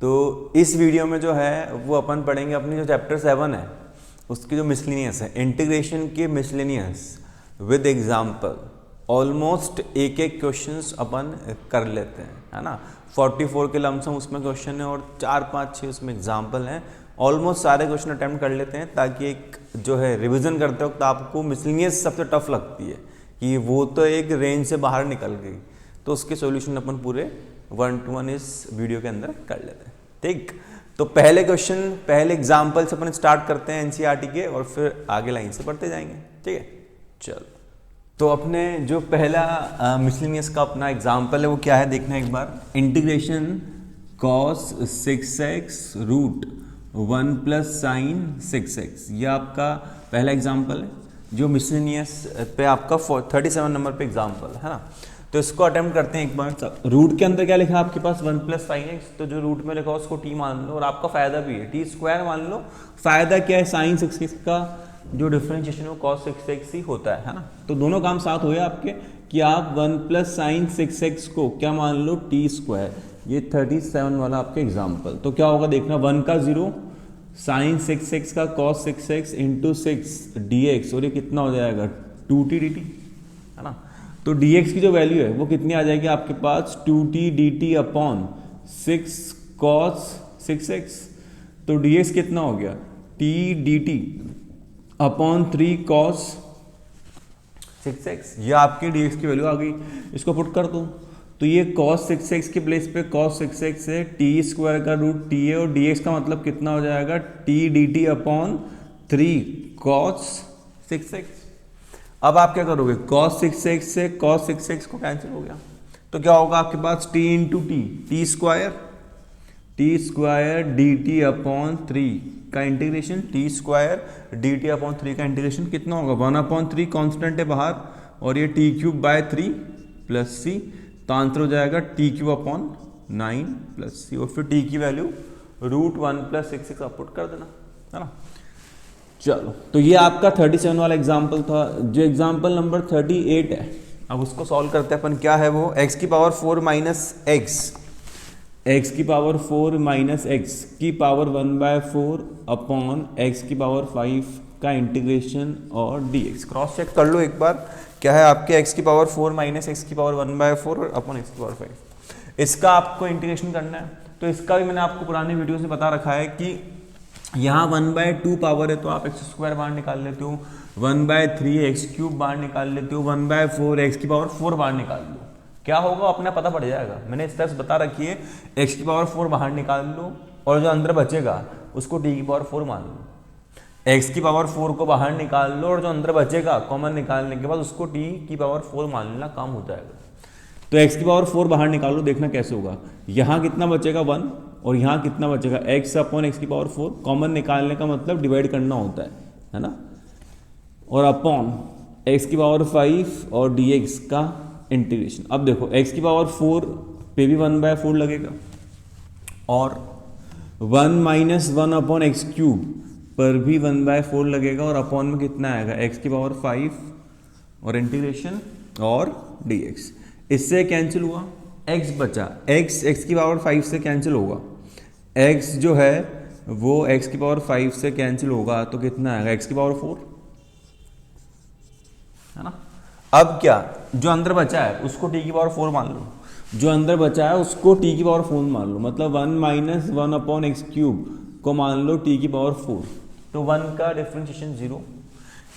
तो इस वीडियो में जो है वो अपन पढ़ेंगे अपनी जो चैप्टर 7 है उसकी जो मिसलेनियस है, इंटीग्रेशन के मिसलेनियस विद एग्जाम्पल। ऑलमोस्ट एक एक क्वेश्चंस अपन कर लेते हैं, है ना। 44 के लमसम उसमें क्वेश्चन है और 4-5-6 उसमें एग्जाम्पल हैं। ऑलमोस्ट सारे क्वेश्चन अटेम्प्ट कर लेते हैं ताकि एक जो है रिवीजन करते वक्त आपको मिसलेनियस सबसे टफ लगती है कि वो तो एक रेंज से बाहर निकल गई, तो उसके सॉल्यूशन अपन पूरे 1 to 1 इस वीडियो के अंदर कर लेते हैं। ठीक, तो पहले क्वेश्चन पहले एग्जाम्पल से अपन स्टार्ट करते हैं एनसीईआरटी के और फिर आगे लाइन से पढ़ते जाएंगे। ठीक है, चलो। तो अपने जो पहला मिसलेनियस का अपना एग्जाम्पल है वो क्या है देखना एक बार। Integration cos 6x root 1 plus sine 6x, ये आपका पहला एग्जाम्पल है जो मिसलेनियस पे आपका 37 नंबर पे एग्जाम्पल है ना। तो इसको अटेम्प्ट करते हैं एक बार। रूट के अंदर क्या लिखा है आपके पास 1 प्लस साइन एक्स, तो जो रूट में लिखा है उसको टी मान लो और आपका फायदा भी है टी स्क्वायर मान लो। फायदा क्या है, साइन 6x का जो डिफरेंशिएशन है वो कॉस 6x ही होता है ना। तो दोनों काम साथ हुए आपके कि आप 1 प्लस साइन 6x को क्या मान लो टी स्क्वायर। ये 37 वाला आपके एग्जाम्पल। तो क्या होगा देखना, 1 का 0 साइन 6x का कॉस 6x इंटू 6 dx, और ये कितना हो जाएगा 2t dt, है ना। तो dx की जो वैल्यू है वो कितनी आ जाएगी आपके पास 2t dt upon 6 cos 6x। तो dx कितना हो गया t dt upon 3 cos 6x। ये आपकी dx की वैल्यू आ गई। इसको पुट कर दो तो ये cos 6x के प्लेस पे cos 6x है, t स्क्वायर का रूट t है और dx का मतलब कितना हो जाएगा t dt upon 3 cos 6x। अब आप क्या करोगे, cos 6x से cos 6x को कैंसिल हो गया तो क्या होगा आपके पास t into T square dt upon 3 का integration, t square dt upon 3 का इंटीग्रेशन कितना होगा 1 अपॉन 3 कॉन्स्टेंट है बाहर और ये t cube by 3 plus c, तो आंसर हो जाएगा t cube upon 9 plus c और फिर t की वैल्यू रूट 1 प्लस 6 आउटपुट कर देना, है ना। चलो, तो ये आपका 37 वाला एग्जाम्पल था। जो एग्जाम्पल नंबर 38 है अब उसको सॉल्व करते हैं अपन। क्या है वो, x की पावर 4 माइनस x की पावर 4 माइनस x की पावर 1/4 अपॉन x की पावर 5 का इंटीग्रेशन और dx। क्रॉस चेक कर लो एक बार, क्या है आपके x की पावर 4 माइनस x की पावर 1/4 और अपॉन x की पावर 5। इसका आपको इंटीग्रेशन करना है। तो इसका भी मैंने आपको पुराने वीडियो से बता रखा है कि यहाँ 1/2 पावर है तो आप x स्क्वायर बाहर निकाल लेते हो, 1/3 x क्यूब बाहर निकाल लेते हो, 1/4 x की पावर 4 बाहर निकाल लो। क्या होगा अपना पता पड़ जाएगा। मैंने इस तरह से बता रखी है, x की पावर 4 बाहर निकाल लो और जो अंदर बचेगा उसको t की पावर 4 मान लो। x की पावर 4 को बाहर निकाल लो और जो अंदर बचेगा कॉमन निकालने के बाद उसको t की पावर 4 मान लेना, काम हो जाएगा। तो x की पावर 4 बाहर निकालो, देखना कैसे होगा। यहाँ कितना बचेगा 1 और यहाँ कितना बचेगा x अपॉन x की पावर 4। कॉमन निकालने का मतलब डिवाइड करना होता है ना। और अपॉन x की पावर 5 और dx का इंटीग्रेशन। अब देखो x की पावर 4 पे भी 1/4 लगेगा और 1 माइनस 1 अपॉन एक्स क्यूब पर भी 1/4 लगेगा और अपॉन में कितना आएगा x की पावर 5 और इंटीग्रेशन और dx। इससे कैंसिल हुआ, x बचा, x की पावर 5 से कैंसिल होगा, x जो है वो x की पावर 5 से कैंसिल होगा तो कितना आएगा x की पावर 4, है ना। अब क्या, जो अंदर बचा है उसको t की पावर 4 मान लो, जो अंदर बचा है उसको t की पावर 4 मान लो, मतलब 1 माइनस 1 अपॉन एक्स क्यूब को मान लो t की पावर 4। तो 1 का डिफरेंशिएशन 0,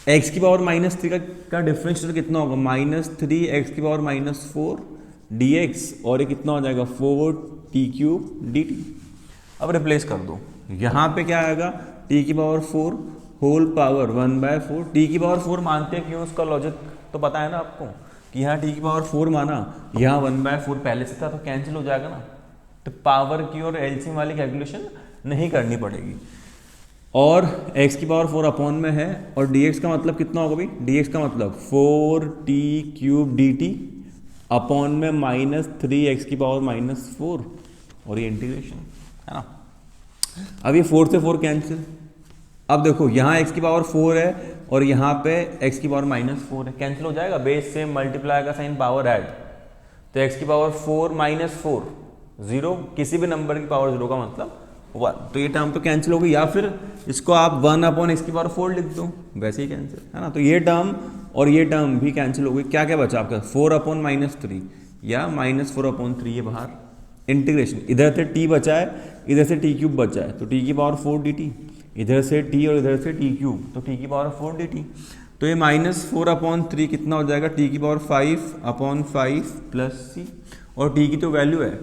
x की पावर -3 का डिफरेंशियल कितना होगा -3 x की पावर -4 dx और ये कितना हो जाएगा 4t क्यूब dt। अब रिप्लेस कर दो, यहाँ पे क्या आएगा t की पावर 4 होल पावर 1/4। t की पावर 4 मानते हैं क्यों, उसका लॉजिक तो पता है ना आपको कि यहाँ t की पावर 4 माना, यहाँ 1/4 पहले से था तो कैंसिल हो जाएगा ना। तो पावर की और एलसीएम वाली कैलकुलेशन नहीं करनी पड़ेगी। और x की पावर 4 अपॉन में है और dx का मतलब कितना होगा भाई, dx का मतलब 4t क्यूब dt अपॉन में -3x की पावर -4 और ये इंटीग्रेशन, है ना। अब ये 4 से 4 कैंसिल। अब देखो यहाँ x की पावर 4 है और यहाँ पे x की पावर -4 है, कैंसिल हो जाएगा, बेस से मल्टीप्लाई का साइन पावर ऐड, तो x की पावर 4 -4 0, किसी भी नंबर की पावर 0 का मतलब 1, तो ये टर्म तो कैंसिल हो गई, या फिर इसको आप 1/x⁴ लिख दो, वैसे ही कैंसिल है ना। तो ये टर्म और ये टर्म भी कैंसिल हो गई। क्या क्या बचा आपका 4/-3 या -4/3, ये बाहर इंटीग्रेशन, इधर से t बचा है, इधर से t³ बचा है, तो t⁴ dt, इधर से t और इधर से t³, तो t⁴ dt। तो ये -4/3 कितना हो जाएगा, t⁵/5 प्लस c, और t की तो वैल्यू है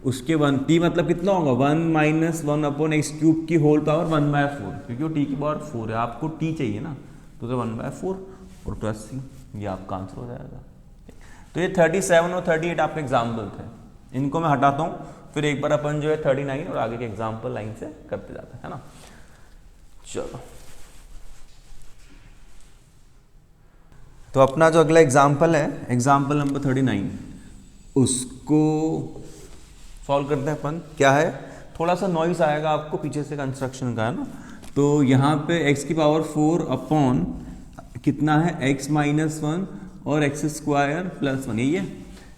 उसके 1, t मतलब कितना होगा 1 - 1/x³ की होल पावर 1/4, क्योंकि वो t⁴ है, आपको t चाहिए ना, तो 1/4 और प्लस c, ये आपका आंसर हो जाएगा। तो ये 37 और 38 आपके एग्जाम्पल थे, इनको मैं हटाता हूँ, फिर एक बार अपन जो है 39 और आगे के एग्जाम्पल लाइन से करते जाते हैं ना। चलो, तो अपना जो अगला एग्जाम्पल है, एग्जाम्पल नंबर 39, उसको सॉल्व करते हैं अपन। क्या है, थोड़ा सा नॉइस आएगा आपको पीछे से कंस्ट्रक्शन का, है ना। तो यहाँ पे x⁴ अपॉन कितना है x-1 और x² + 1, यही है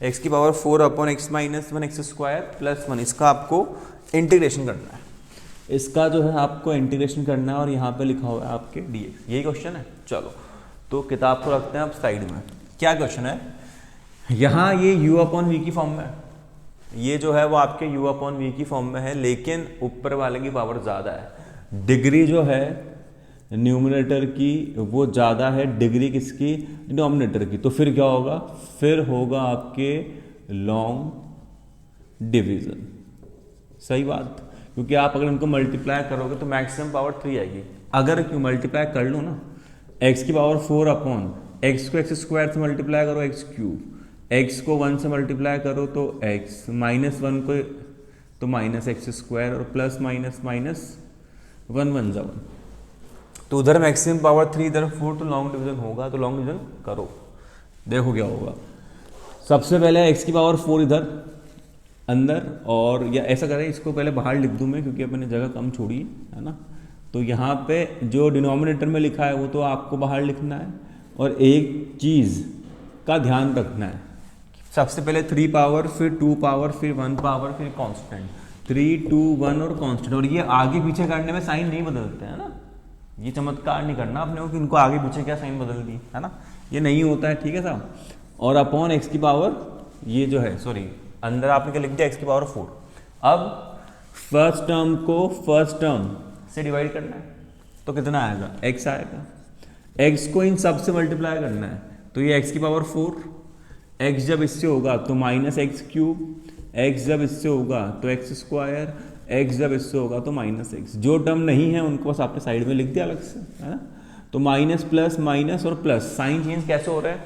x⁴ अपॉन x-1 x² + 1, इसका आपको इंटीग्रेशन करना है, इसका जो है आपको इंटीग्रेशन करना है, और यहाँ पे लिखा हुआ है आपके dx, यही क्वेश्चन है। चलो, तो किताब को रखते हैं आप साइड में। क्या क्वेश्चन है, यहाँ ये u/v की फॉर्म में, ये जो है वो आपके u/v की फॉर्म में है, लेकिन ऊपर वाले की पावर ज़्यादा है, डिग्री जो है न्यूमरेटर की वो ज़्यादा है डिग्री किसकी, डिनोमिनेटर की। तो फिर क्या होगा, फिर होगा आपके लॉन्ग डिवीज़न, सही बात, क्योंकि आप अगर इनको मल्टीप्लाई करोगे तो मैक्सिमम पावर 3 आएगी। अगर क्यों मल्टीप्लाई कर लो ना, x⁴ अपॉन x को x² से मल्टीप्लाई करो x³, x को 1 से मल्टीप्लाई करो तो x, -1 को तो -x², और प्लस माइनस माइनस 1 1 जा 1, तो उधर मैक्सिमम पावर 3, इधर 4, तो लॉन्ग डिवीजन होगा, तो लॉन्ग डिवीजन करो, देखो क्या होगा। सबसे पहले x⁴ इधर अंदर, और या ऐसा करें, इसको पहले बाहर लिख दूं मैं, क्योंकि अपने जगह कम छोड़ी है ना। तो यहाँ पे जो डिनोमिनेटर में लिखा है वो तो आपको बाहर लिखना है, और एक चीज़ का ध्यान रखना है, सबसे पहले 3 पावर, फिर 2 पावर, फिर 1 पावर, फिर कांस्टेंट, 3 2 1 और कांस्टेंट। और ये आगे पीछे करने में साइन नहीं बदलते हैं ना, ये चमत्कार नहीं करना आपने को कि इनको आगे पीछे क्या साइन बदल दी, है ना, ये नहीं होता है, ठीक है साहब। और अपॉन x की पावर, ये जो है सॉरी अंदर आपने क्या लिख दिया x⁴। अब फर्स्ट टर्म को फर्स्ट टर्म से डिवाइड करना है, तो कितना आएगा, x आएगा, x को इन सब से मल्टीप्लाई करना है, तो ये x⁴, x जब इससे होगा तो -x³, x जब इससे होगा तो x², x जब इससे होगा तो -x। जो टर्म नहीं है उनको बस आपने साइड में लिख दिया अलग से, है ना। तो माइनस प्लस माइनस और प्लस, साइन चेंज कैसे हो रहा है,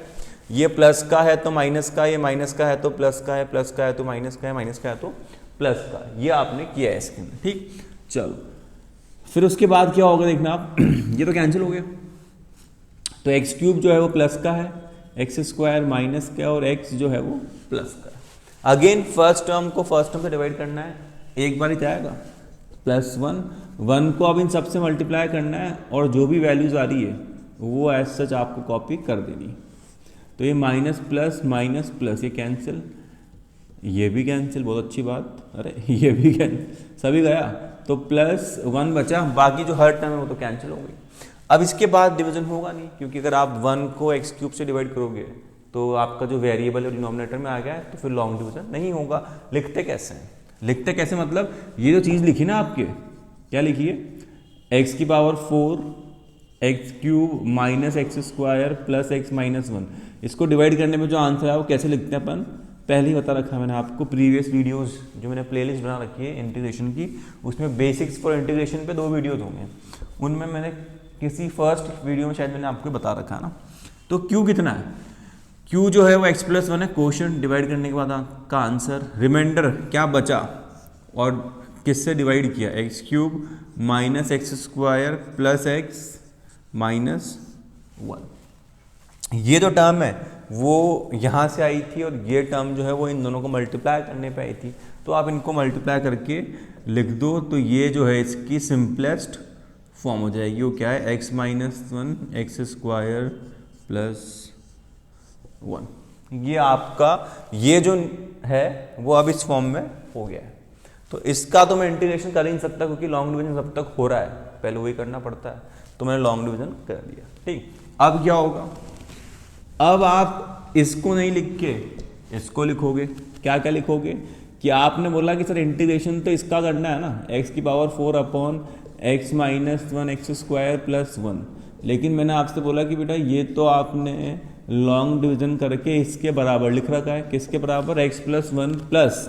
ये प्लस का है तो माइनस का, ये माइनस का है तो प्लस का है, प्लस का है तो माइनस का है, माइनस का है तो प्लस का, ये आपने किया है इसके अंदर, ठीक। चलो, फिर उसके बाद क्या होगा देखना आप, ये तो कैंसिल हो गया, तो x³ जो है वो प्लस का है, x² माइनस का, और x जो है वो प्लस का है। अगेन फर्स्ट टर्म को फर्स्ट टर्म से डिवाइड करना है, एक बार ही जाएगा, +1, 1 को अब इन सबसे मल्टीप्लाई करना है, और जो भी वैल्यूज आ रही है वो एज सच आपको कॉपी कर देनी। तो ये माइनस प्लस माइनस प्लस, ये कैंसिल, ये भी कैंसिल, बहुत अच्छी बात, अरे ये भी कैंसिल, सभी गया, तो +1 बचा, बाकी जो हर टर्म है वो तो कैंसिल हो गई। अब इसके बाद डिवीजन होगा नहीं, क्योंकि अगर आप 1 को x³ से डिवाइड करोगे तो आपका जो वेरिएबल है डिनोमिनेटर में आ गया है, तो फिर लॉन्ग डिवीजन नहीं होगा। लिखते कैसे हैं, लिखते कैसे मतलब, ये जो चीज़ लिखी ना आपके, क्या लिखी है, x⁴ x³ minus x² plus x minus 1, इसको डिवाइड करने में जो आंसर है वो कैसे लिखते हैं अपन, पहले ही बता रखा है मैंने आपको, प्रीवियस वीडियोस जो मैंने प्लेलिस्ट बना रखी है इंटीग्रेशन की, उसमें बेसिक्स फॉर इंटीग्रेशन पे 2 वीडियोज होंगे, उनमें मैंने किसी फर्स्ट वीडियो में शायद मैंने आपको बता रखा है ना। तो q कितना है, q जो है वो x+1 है, क्वोशिएंट डिवाइड करने के बाद का आंसर, रिमाइंडर क्या बचा और किससे डिवाइड किया, x³ minus x² plus x minus 1। ये जो टर्म है वो यहाँ से आई थी, और ये टर्म जो है वो इन दोनों को मल्टीप्लाई करने पे आई थी, तो आप इनको मल्टीप्लाई करके लिख दो, तो ये जो है इसकी सिंपलेस्ट फॉर्म हो जाएगी। वो क्या है, x माइनस 1 x² प्लस 1। ये आपका ये जो है वो अब इस फॉर्म में हो गया है। तो इसका तो मैं इंटीग्रेशन कर ही नहीं सकता क्योंकि लॉन्ग डिवीजन जब तक हो रहा है पहले वही करना पड़ता है, तो मैंने लॉन्ग डिवीजन कर दिया। ठीक, अब क्या होगा, अब आप इसको नहीं लिख के इसको लिखोगे। क्या क्या लिखोगे कि आपने बोला कि सर इंटीग्रेशन तो इसका करना है ना, x की power 4 upon x minus 1 x square plus 1, लेकिन मैंने आपसे बोला कि बेटा ये तो आपने लॉन्ग डिवीजन करके इसके बराबर लिख रखा है। किसके बराबर, x plus 1 plus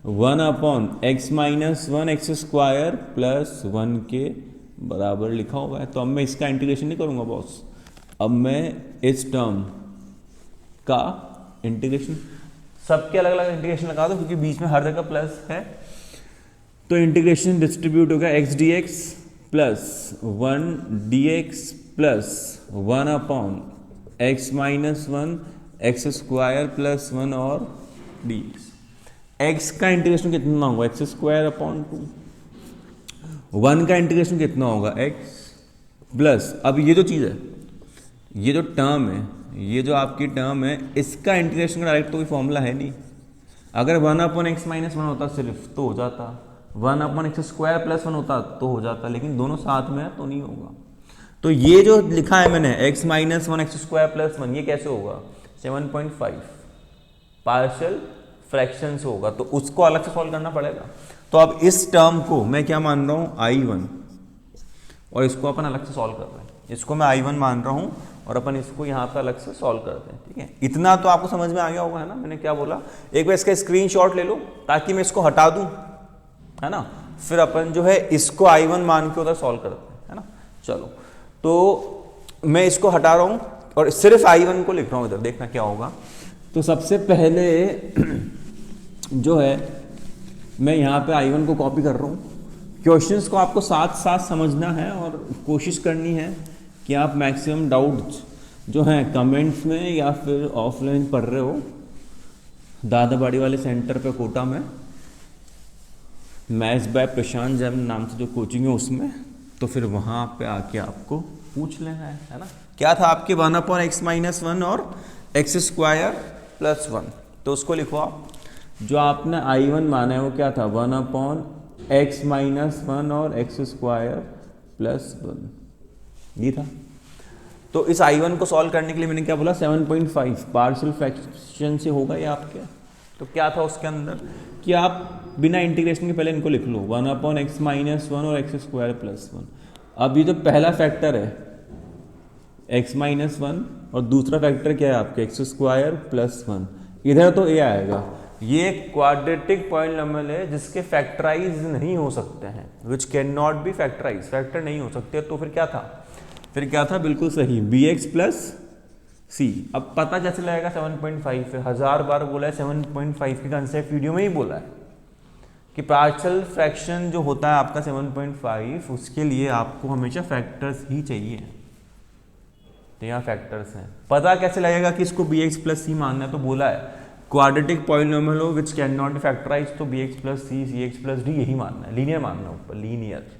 1 upon x minus 1 x square plus 1 के बराबर लिखा हुआ है। तो अब मैं इसका इंटीग्रेशन नहीं करूँगा बॉस, अब मैं इस टर्म का इंटीग्रेशन, सबके अलग अलग इंटीग्रेशन लगा दो क्योंकि बीच में हर जगह प्लस है। तो इंटीग्रेशन डिस्ट्रीब्यूट होगा x dx plus 1 dx plus 1 upon x minus 1 x square plus 1 और dx। x का इंटीग्रेशन कितना होगा, एक्स स्क्वायर अपॉन 2। 1 का इंटीग्रेशन कितना होगा, x प्लस, अब ये जो चीज़ है, ये जो टर्म है, ये जो आपकी टर्म है, इसका इंटीग्रेशन का डायरेक्ट तो कोई फॉर्मूला है नहीं। अगर 1 अपॉन एक्स माइनस 1 होता सिर्फ तो हो जाता, 1 अपॉन एक्स स्क्वायर प्लस 1 होता तो हो जाता, लेकिन दोनों साथ में है तो नहीं होगा। तो ये जो लिखा है मैंने x minus 1 x square plus 1, ये कैसे होगा, 7.5 पार्शियल फ्रैक्शन से होगा, तो उसको अलग से सॉल्व करना पड़ेगा। तो अब इस टर्म को मैं क्या मान रहा हूँ, I1, और इसको अपन अलग से सॉल्व कर रहे हैं। इसको मैं I1 मान रहा हूँ और अपन इसको यहाँ पे अलग से सॉल्व करते हैं। ठीक है, इतना तो आपको समझ में आ गया होगा, है ना। मैंने क्या बोला, एक बार इसका स्क्रीनशॉट ले लो ताकि मैं इसको हटा दूँ, है ना, फिर अपन जो है इसको I1 मान के उधर सॉल्व करते हैं, है ना। चलो, तो मैं इसको हटा रहा हूँ और सिर्फ I1 को लिख रहा हूँ इधर, देखना क्या होगा। तो सबसे पहले जो है मैं यहाँ पे I1 को कॉपी कर रहा हूँ। क्वेश्चंस को आपको साथ साथ समझना है और कोशिश करनी है कि आप मैक्सिमम डाउट्स जो हैं कमेंट्स में या फिर ऑफलाइन पढ़ रहे हो दादाबाड़ी वाले सेंटर पे कोटा में, मैथ्स बाय प्रशांत जैन नाम से जो कोचिंग है उसमें, तो फिर वहाँ पे आके आपको पूछ लेना है ना। क्या था आपके 1 अपॉन एक्स माइनस 1 और एक्स स्क्वायर प्लस 1, तो उसको लिखो आप। जो आपने I1 माना है वो क्या था, 1 अपॉन एक्स माइनस 1 और एक्स स्क्वायर प्लस 1, ये था। तो इस I1 को सॉल्व करने के लिए मैंने क्या बोला, 7.5 पार्शियल फ्रैक्शन से होगा ये आपके। तो क्या था उसके अंदर कि आप बिना इंटीग्रेशन के पहले इनको लिख लो, 1 अपॉन एक्स माइनस 1 और एक्स स्क्वायर प्लस 1। अब ये जो पहला फैक्टर है एक्स माइनस 1 और दूसरा फैक्टर क्या है आपके एक्स स्क्वायर प्लस 1, इधर तो ए आएगा। ये क्वाड्रेटिक पॉलिनोमियल है जिसके फैक्टराइज नहीं हो सकते हैं, which can not be factorise, factor नहीं हो सकते। तो फिर क्या था, बिल्कुल सही, bx प्लस सी। अब पता कैसे लगेगा 7.5 है, 1000 बार बोला है 7.5 के कंसेप्ट वीडियो में ही बोला है कि पार्शियल फ्रैक्शन जो होता है आपका 7.5, उसके लिए आपको हमेशा फैक्टर्स ही चाहिए। तो यहाँ फैक्टर्स हैं, पता कैसे लगेगा कि इसको bx प्लस सी मानना है, तो बोला है क्वाड्रेटिक पॉलिनोमियल हो which can not be factorise, तो bx plus C cx plus D यही मानना है, लीनियर मानना है ऊपर, लीनियर,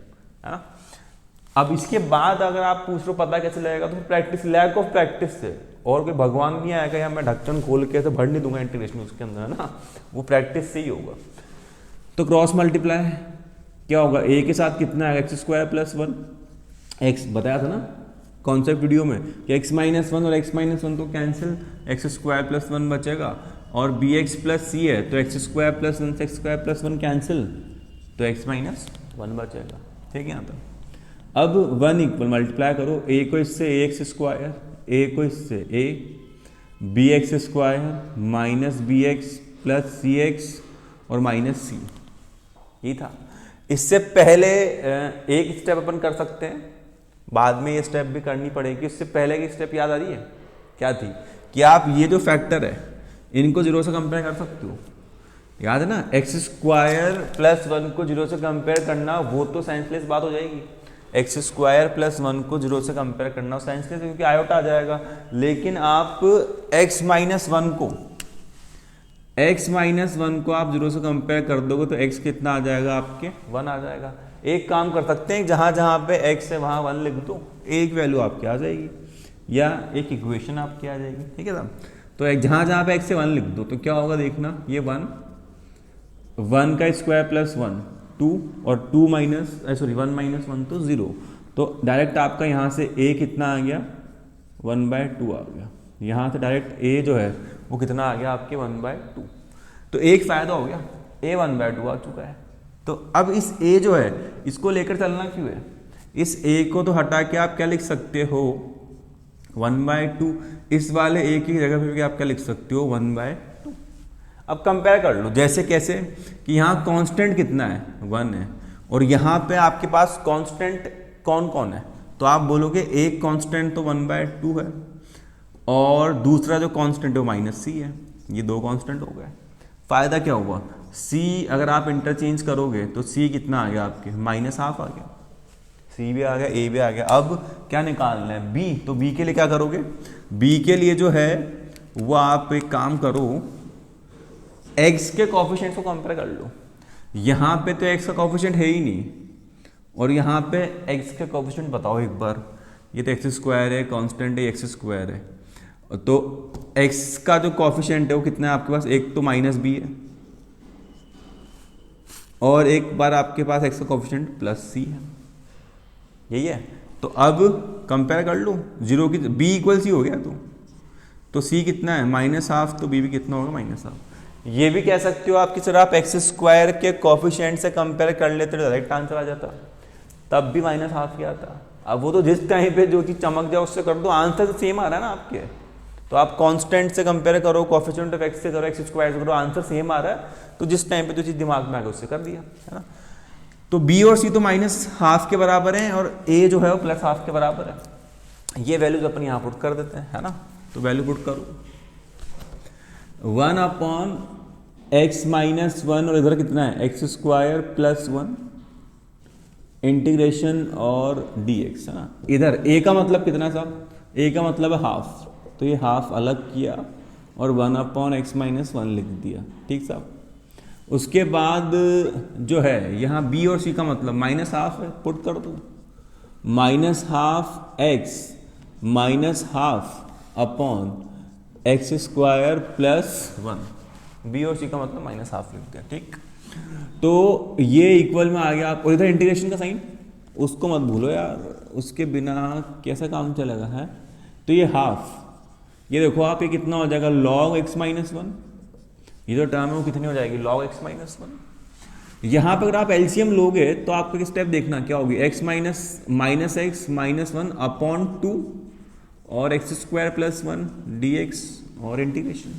है ना। अब इसके बाद अगर आप पूछ लो पता कैसे लगेगा, तो प्रैक्टिस, लैक ऑफ प्रैक्टिस से, और कोई भगवान नहीं आएगा या मैं ढक्कन खोल के ऐसे भर नहीं दूंगा इंटीग्रेशन उसके अंदर, है ना, वो प्रैक्टिस से ही होगा। तो क्रॉस मल्टीप्लाई क्या होगा, ए के साथ कितना है, एक्स स्क्वायर प्लस 1, एक्स बताया था ना कॉन्सेप्ट वीडियो में कि एक्स माइनस 1 और एक्स माइनस 1 तो कैंसिल, एक्स स्क्वायर प्लस 1 बचेगा, और बी एक्स प्लस सी है तो एक्स स्क्वायर प्लस 1 से एक्स स्क्वायर प्लस 1 कैंसिल, तो एक्स माइनस 1 बचेगा। ठीक है, यहाँ तक। अब 1 इक्वल मल्टीप्लाई करो, ए को इससे ए एक्स स्क्वायर, ए को इससे a, b x square minus b x plus c x और माइनस सी, ये था। इससे पहले एक स्टेप अपन कर सकते हैं, बाद में ये स्टेप भी करनी पड़ेगी। इससे पहले की स्टेप याद आ रही है, क्या थी कि आप ये जो फैक्टर है इनको 0 से कंपेयर कर सकते हो, याद है ना, एक्स स्क्वायर प्लस 1 को 0 से कंपेयर करना, वो तो साइंसलेस बात हो जाएगी। एक्स स्क्वायर प्लस 1 को 0 से कंपेयर करना साइंसलेस, क्योंकि आयोटा आ जाएगा। लेकिन आप x माइनस 1 को आप 0 से कंपेयर कर दोगे तो x कितना आ जाएगा आपके, 1 आ जाएगा। एक काम कर सकते हैं, जहां जहां पे x है वहां 1 लिख दो, एक वैल्यू आपकी आ जाएगी या एक इक्वेशन आपकी आ जाएगी। ठीक है साहब, तो जहां जहां पे x से 1 लिख दो तो क्या होगा देखना, ये 1 1 का स्क्वायर प्लस 1 2 और 2 माइनस 1 माइनस 1 तो 0। तो डायरेक्ट आपका यहाँ से a कितना आ गया 1/2 आ गया। यहाँ से डायरेक्ट a जो है वो कितना आ गया आपके 1/2। तो एक फ़ायदा हो गया, a 1/2 आ चुका है। तो अब इस a जो है इसको लेकर चलना क्यों है, इस a को तो हटा के आप क्या लिख सकते हो 1/2। इस वाले a की जगह पे भी आप क्या लिख सकते हो 1/2। अब कंपेयर कर लो, जैसे कैसे कि यहाँ कांस्टेंट कितना है 1 है और यहाँ पे आपके पास कांस्टेंट कौन कौन है, तो आप बोलोगे एक कांस्टेंट तो 1/2 है और दूसरा जो कांस्टेंट है वो -c है। ये दो कांस्टेंट हो गए। फ़ायदा क्या हुआ, c अगर आप इंटरचेंज करोगे तो c कितना आ गया आपके -½ आ गया, c भी आ गया a भी आ गया। अब क्या निकालना है b, तो b के लिए क्या करोगे, b के लिए जो है वो आप एक काम करो x के कोफिशिएंट को कंपेयर कर लो। यहाँ पे तो x का कोफिशिएंट है ही नहीं और यहाँ पे x के कोफिशिएंट बताओ एक बार। ये तो x² है, कांस्टेंट है, x² है, तो x का जो कोफिशिएंट है वो कितना है आपके पास, एक तो -b है और एक बार आपके पास x का कोफिशिएंट +c है, यही है। तो अब कंपेयर कर लो, 0 की b = c हो गया तो c कितना है -½ तो b भी कितना होगा -½ ये भी कह सकते हो आप कि सर आप x² के कोफिशिएंट से कंपेयर कर लेते तो डायरेक्ट आंसर आ जाता, तब भी -½ ही आता। अब वो तो जिस टाइम पे जो चीज़ चमक जाए उससे कर दो, आंसर तो सेम आ रहा है ना आपके। तो आप कांस्टेंट से कंपेयर करो, कोफिशिएंट ऑफ x से करो, x² से करो, आंसर सेम आ रहा है। तो जिस टाइम पे जो चीज़ दिमाग में आ गई उससे कर दिया, है ना। तो b और c तो -½ के बराबर हैं और a जो है वो +½ के बराबर है। ये वैल्यूज अपन यहाँ पुट कर देते हैं, है ना। तो वैल्यू पुट करो 1/x-1 और इधर कितना है x² + 1 इंटीग्रेशन और dx, है ना। इधर a का मतलब कितना है साहब, a का मतलब है हाफ, तो ये हाफ अलग किया और 1/x-1 लिख दिया, ठीक साहब। उसके बाद जो है यहाँ b और c का मतलब -½ है, पुट कर दो -½ x -½ x² + 1 b और c का मतलब -½ लिख दिया, ठीक। तो ये इक्वल में आ गया आप, और इधर इंटीग्रेशन का साइन उसको मत भूलो यार, उसके बिना कैसा काम चलेगा है। तो ये हाफ, ये देखो आप, ये कितना हो जाएगा log x -1, ये जो टर्म है वो कितनी हो जाएगी log x -1। यहाँ पर अगर आप एलसीएम लोगे तो आपको एक स्टेप देखना क्या होगी, x -(-1) और x² + 1 dx और इंटीग्रेशन।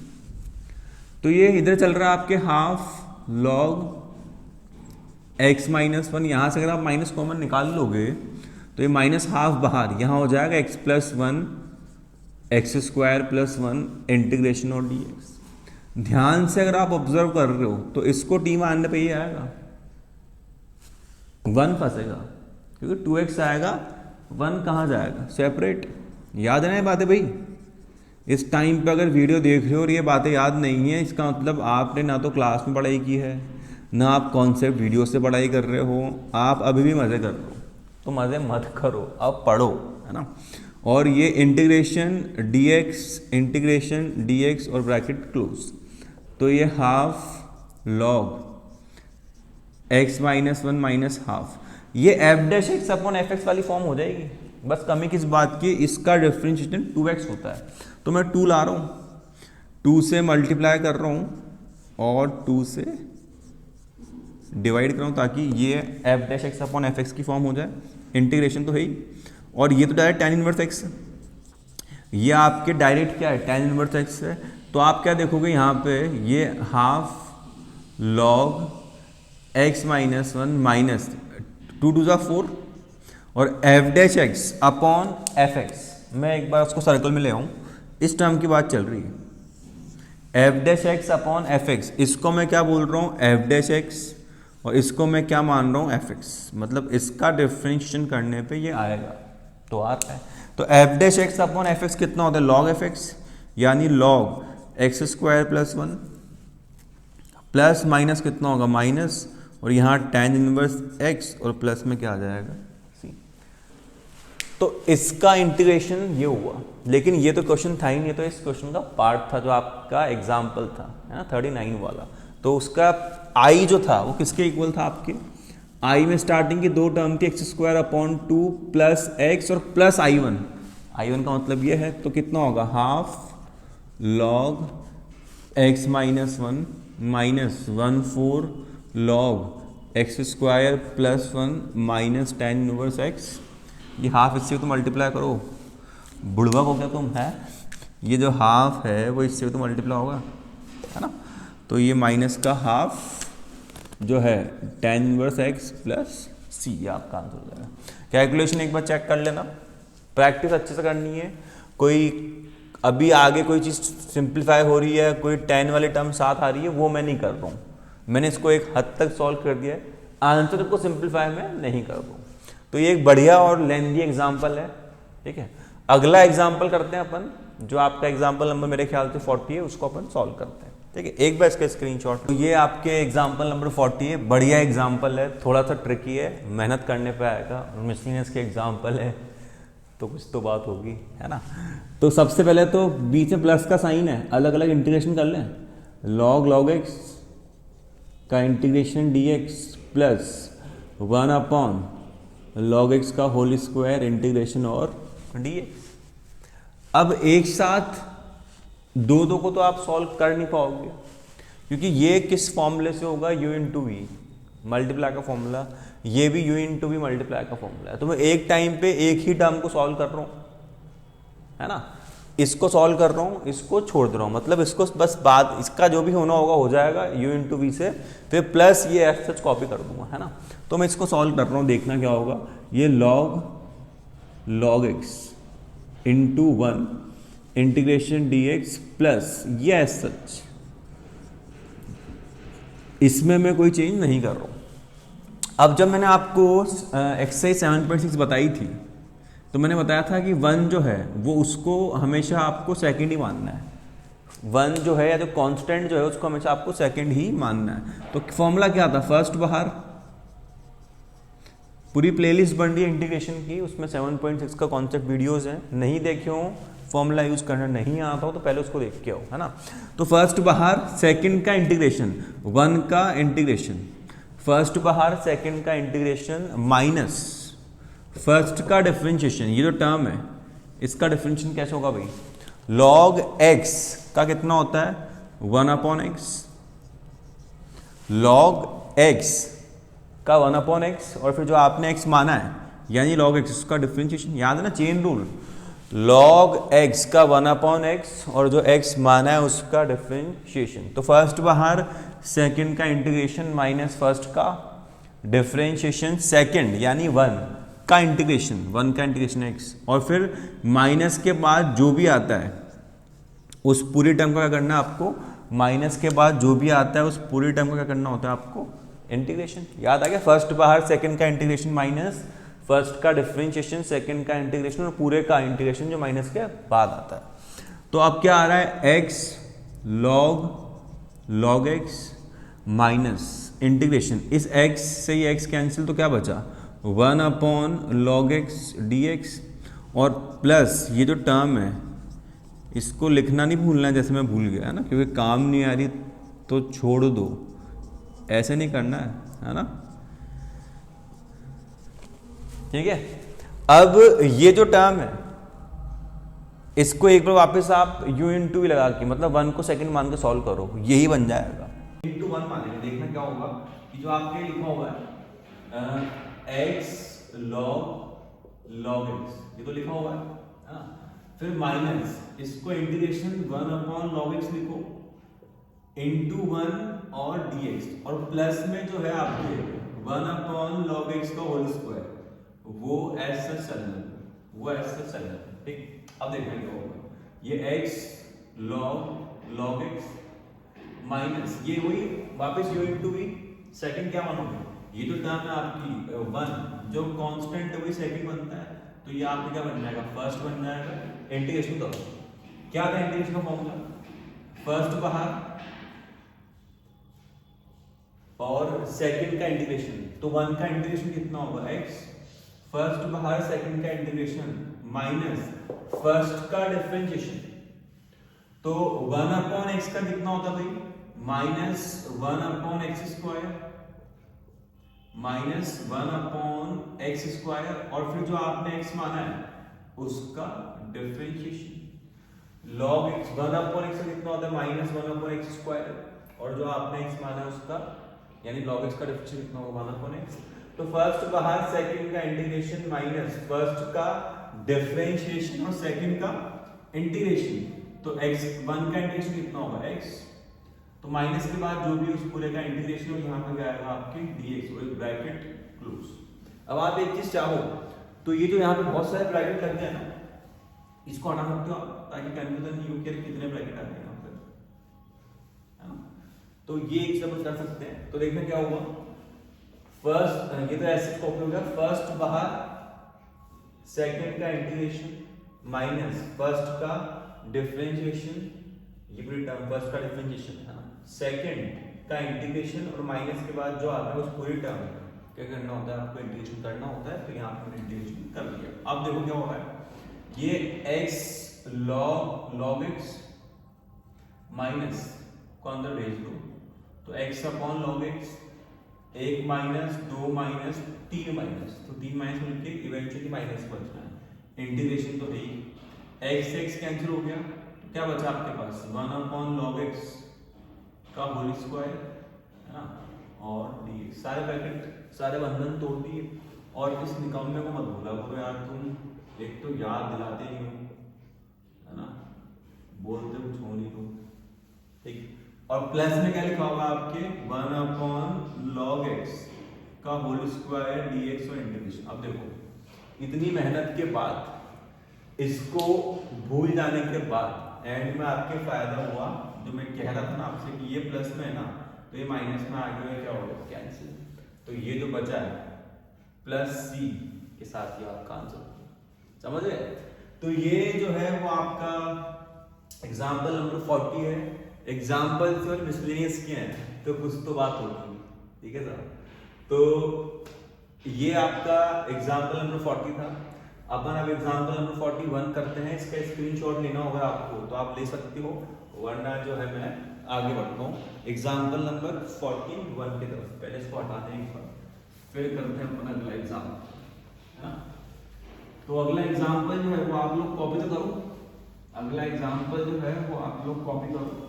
तो ये इधर चल रहा है आपके हाफ log x -1, यहाँ से अगर आप माइनस कॉमन निकाल लोगे तो ये -½ बाहर, यहाँ हो जाएगा x + 1 x² + 1 इंटीग्रेशन और dx। ध्यान से अगर आप ऑब्जर्व कर रहे हो तो इसको टी मानने पे ये आएगा 1 फंसेगा, क्योंकि 2x आएगा, 1 कहाँ जाएगा सेपरेट। याद है ना ये बातें भाई, इस टाइम पे अगर वीडियो देख रहे हो और ये बातें याद नहीं है, इसका मतलब आपने ना तो क्लास में पढ़ाई की है, ना आप कॉन्सेप्ट वीडियो से पढ़ाई कर रहे हो, आप अभी भी मज़े कर रहे हो। तो मज़े मत करो, अब पढ़ो, है ना। और ये इंटीग्रेशन dx और ब्रैकेट क्लोज, तो ये हाफ log x -1 -½ ये f'(x/f(x) वाली फॉर्म हो जाएगी। बस कमी किस बात की, इसका डिफरेंशिएशन 2x होता है, तो मैं 2 ला रहा हूँ, 2 से मल्टीप्लाई कर रहा हूँ और 2 से डिवाइड कर रहा हूँ ताकि ये f'(x/f(x) की फॉर्म हो जाए। इंटीग्रेशन तो है ही, और ये तो डायरेक्ट tan 1x है, ये आपके डायरेक्ट क्या है tan 1x है। तो आप क्या देखोगे यहाँ पे, ये हाफ log x -1 -2 2 4 और f'(x/f(x) मैं एक बार उसको सर्कल में ले आऊँ, इस टर्म की बात चल रही है f'(x/f(x), इसको मैं क्या बोल रहा हूँ f'(x) और इसको मैं क्या मान रहा हूँ fx, मतलब इसका डिफरेंशिएशन करने पे ये आएगा, तो आ रहा है। तो f'(x/f(x) कितना होता है log fx, यानी log x² + 1 प्लस माइनस कितना होगा माइनस, और यहाँ tan 1x और प्लस में क्या आ जाएगा c। तो इसका इंटीग्रेशन ये हुआ, लेकिन ये तो क्वेश्चन था ही नहीं, तो इस क्वेश्चन का पार्ट था जो आपका एग्जाम्पल था, है ना 39 वाला। तो उसका आई जो था वो किसके इक्वल था आपके, आई में स्टार्टिंग की दो टर्म थी x square upon 2 plus x और प्लस आई वन का मतलब ये है, तो कितना होगा half log x minus 1 minus 1/4 log x square plus 1 minus tan inverse x. ये हाफ इससे तो मल्टीप्लाई करो, बुढ़वा को क्या तुम है, ये जो हाफ है वो इससे तो मल्टीप्लाई होगा, है ना। तो ये माइनस का हाफ जो है tan इनवर्स एक्स प्लस सी, ये आपका आंसर हो जाएगा। कैलकुलेशन एक बार चेक कर लेना, प्रैक्टिस अच्छे से करनी है। कोई अभी आगे कोई चीज़ सिंप्लीफाई हो रही है, कोई tan वाली टर्म साथ आ रही है, वो मैं नहीं कर रहा हूँ, मैंने इसको एक हद तक सॉल्व कर दिया है, आंसर को सिंप्लीफाई मैं नहीं कर रहा हूँ। तो ये एक बढ़िया और लेंथी एग्जाम्पल है, ठीक है। अगला एग्जाम्पल करते हैं अपन, जो आपका एग्जाम्पल नंबर मेरे ख्याल से 40 है, उसको अपन सॉल्व करते हैं, ठीक है। एक बार इसका स्क्रीनशॉट। तो ये आपके एग्जाम्पल नंबर 40 है, बढ़िया एग्जाम्पल है, थोड़ा सा ट्रिकी है, मेहनत करने पे आएगा, और मिसलिनियस के एग्जाम्पल है तो कुछ तो बात होगी, है ना। तो सबसे पहले तो बीच में प्लस का साइन है, अलग अलग इंटीग्रेशन कर लें। लॉग एक्स का integration D x plus 1 upon log x का होल स्क्वायर इंटीग्रेशन और डी एक्स। अब एक साथ दो को तो आप सॉल्व कर नहीं पाओगे, क्योंकि ये किस फॉर्मूले से होगा, u इंटू वी मल्टीप्लाई का फॉर्मूला, ये भी u इंटू वी मल्टीप्लाई का फॉर्मूला है। तो मैं एक टाइम पे एक ही टर्म को सॉल्व कर रहा हूँ, है ना, इसको सॉल्व कर रहा हूँ, इसको छोड़ दे रहा हूँ, मतलब इसको बस बाद इसका जो भी होना होगा हो जाएगा u इंटू वी से, फिर प्लस ये एफ सच कॉपी कर दूंगा, है ना। तो मैं इसको सॉल्व कर रहा हूँ, देखना क्या होगा। ये log x into 1 integration D x plus ये एज सच, इसमें मैं कोई चेंज नहीं कर रहा हूँ। अब जब मैंने आपको एक्सरसाइज 7.6 बताई थी, तो मैंने बताया था कि 1 जो है वो उसको हमेशा आपको सेकंड ही मानना है, 1 जो है या जो कांस्टेंट जो है उसको हमेशा आपको सेकंड ही मानना है। तो फॉर्मूला क्या था, फर्स्ट बाहर, पूरी प्लेलिस्ट बन रही है इंटीग्रेशन की, उसमें 7.6 का कॉन्सेप्ट वीडियोस हैं, नहीं देखे हो, फॉर्मूला यूज करना नहीं आता हो तो पहले उसको देख के आओ, है ना। तो फर्स्ट बाहर, सेकंड का इंटीग्रेशन, 1 का इंटीग्रेशन, फर्स्ट बाहर सेकंड का इंटीग्रेशन माइनस फर्स्ट का डिफरेंशिएशन, ये जो टर्म है इसका डिफरेंशिएशन कैसे होगा भाई, लॉग एक्स का कितना होता है 1 अपॉन एक्स, लॉग एक्स का 1 अपॉन एक्स, और फिर जो आपने एक्स माना है यानी लॉग एक्स, उसका डिफरेंशिएशन, याद है ना चेन रूल, लॉग एक्स का 1 अपॉन एक्स और जो एक्स माना है उसका डिफरेंशिएशन। तो फर्स्ट बाहर सेकंड का इंटीग्रेशन माइनस फर्स्ट का डिफरेंशिएशन, सेकंड यानी 1 का इंटीग्रेशन, 1 का इंटीग्रेशन एक्स, और फिर माइनस के बाद जो भी आता है उस पूरी टर्म का क्या करना है आपको, माइनस के बाद जो भी आता है उस पूरी टर्म का क्या करना होता है आपको, इंटीग्रेशन। याद आ गया, फर्स्ट बाहर सेकंड का इंटीग्रेशन माइनस फर्स्ट का डिफरेंशिएशन, सेकंड का इंटीग्रेशन और पूरे का इंटीग्रेशन जो माइनस के बाद आता है। तो अब क्या आ रहा है, x log x minus integration, इस एक्स से ये एक्स कैंसिल, तो क्या बचा 1 upon log x D x, और प्लस ये जो टर्म है इसको लिखना नहीं भूलना है, जैसे मैं भूल गया, है ना, क्योंकि काम नहीं आ रही तो छोड़ दो, ऐसे नहीं करना है ना, ठीक है। अब ये जो टर्म है इसको एक बार वापस आप u इंटू वी लगा के, मतलब 1 को सेकंड मान के सॉल्व करो, यही बन जाएगा। इंटू 1 मानेंगे, देखना क्या होगा कि जो आपके लिखा हुआ है x लॉग x, ये तो लिखा हुआ है ना, फिर माइनस इसको इंटीग्रेशन 1 अपॉन लॉग x लिखो इंटू 1 और dx, और प्लस में जो है आपके 1 अपॉन लॉग x का होल स्क्वायर, वो ऐसा चलना, ठीक। अब देखना क्या होगा, ये x log x माइनस ये हुई वापस u इंटू वी, सेकंड क्या मानोगे, ये जो टर्म है आपकी 1 जो कांस्टेंट है वही सेकंड बनता है, तो ये आपका क्या बन जाएगा, फर्स्ट बन जाएगा। इंटीग्रेशन करो, क्या था इंटीग्रेशन का फॉर्मूला, फर्स्ट बाहर और सेकंड का इंटीग्रेशन, तो 1 का इंटीग्रेशन कितना होगा x, फर्स्ट बाहर सेकंड का इंटीग्रेशन माइनस फर्स्ट का डिफरेंशिएशन, तो 1 अपॉन एक्स का कितना होता भाई माइनस 1/x², -1/x², और फिर जो आपने x माना है उसका डिफरेंशिएशन। log x 1/x कितना होता है -1/x², और जो आपने x माना है उसका यानी log x का डिफरेंशिएशन कितना होगा 1/x। तो फर्स्ट बाहर, सेकंड का इंटीग्रेशन माइनस फर्स्ट का डिफरेंशिएशन और सेकंड का इंटीग्रेशन। तो x1 का इंटीग्रेशन कितना होगा x, तो माइनस के बाद जो भी उस पूरे का इंटीग्रेशन हो यहाँ पे आएगा आपके dx, और ब्रैकेट क्लोज। अब आप एक चीज चाहो तो ये जो यहाँ पे बहुत सारे ब्रैकेट लगते हैं ना, इसको हटा सकते हो आप, ताकि कंफ्यूजन नहीं हो कि कितने ब्रैकेट आ रहे हैं यहाँ पे, है ना। तो ये एक सब कर सकते हैं। तो देखना क्या होगा, फर्स्ट ये तो ऐसे कॉपी हो गया, फर्स्ट बाहर, सेकंड का इंटीग्रेशन माइनस फर्स्ट का डिफरेंशिएशन, ये पूरी टर्म फर्स्ट का डिफरेंशिएशन है ना, सेकंड का इंटीग्रेशन और माइनस के बाद जो आता है उस पूरी टर्म क्या करना होता है, आपको इंटीग्रेशन करना होता है। तो यहाँ पे मैंने इंटीग्रेशन कर दिया। अब देखो क्या हो रहा है, ये x log x माइनस को अंदर भेज दो, तो x/log x, 1 minus 2 minus 3 minus, तो 3 माइनस मिलके इवेंचुअली माइनस बचना है। इंटीग्रेशन तो है, x कैंसिल हो गया, तो क्या बचा आपके पास 1/log x का होल स्क्वायर, है ना, और dx। सारे ब्रैकेट सारे बंधन तोड़ दिए। और इस निकम्मे को मत भूला करो यार, तुम एक तो याद दिलाते नहीं हो, है ना, बोलते कुछ हो नहीं तुम, ठीक। और प्लस में क्या लिखा होगा आपके 1/log x का होल स्क्वायर dx और इंटीग्रेशन। अब देखो इतनी मेहनत के बाद, इसको भूल जाने के बाद एंड में आपके फायदा हुआ, जो मैं कह रहा था ना आपसे कि ये प्लस में है ना, तो ये माइनस में आगे में क्या होगा, कैंसिल। तो ये जो बचा है प्लस सी के साथ ही आपका आंसर, समझ गए। तो ये जो है वो आपका एग्जाम्पल नंबर 40 है। एग्जाम्पल और मिसलेनियस के हैं तो कुछ तो बात होगी, ठीक है सर। तो ये आपका एग्जाम्पल नंबर 40 था। अपन अब एग्जाम्पल नंबर 41 करते हैं। इसका स्क्रीनशॉट लेना होगा आपको तो आप ले सकते हो, वरना जो है मैं आगे बढ़ता हूँ एग्जाम्पल नंबर 41 की तरफ। पहले इसको हटाते हैं एक बार, फिर करते हैं अपन अगला एग्जाम्पल, है ना। तो अगला एग्जाम्पल जो है वो आप लोग कॉपी तो करो, अगला एग्जाम्पल जो है वो आप लोग कॉपी करो,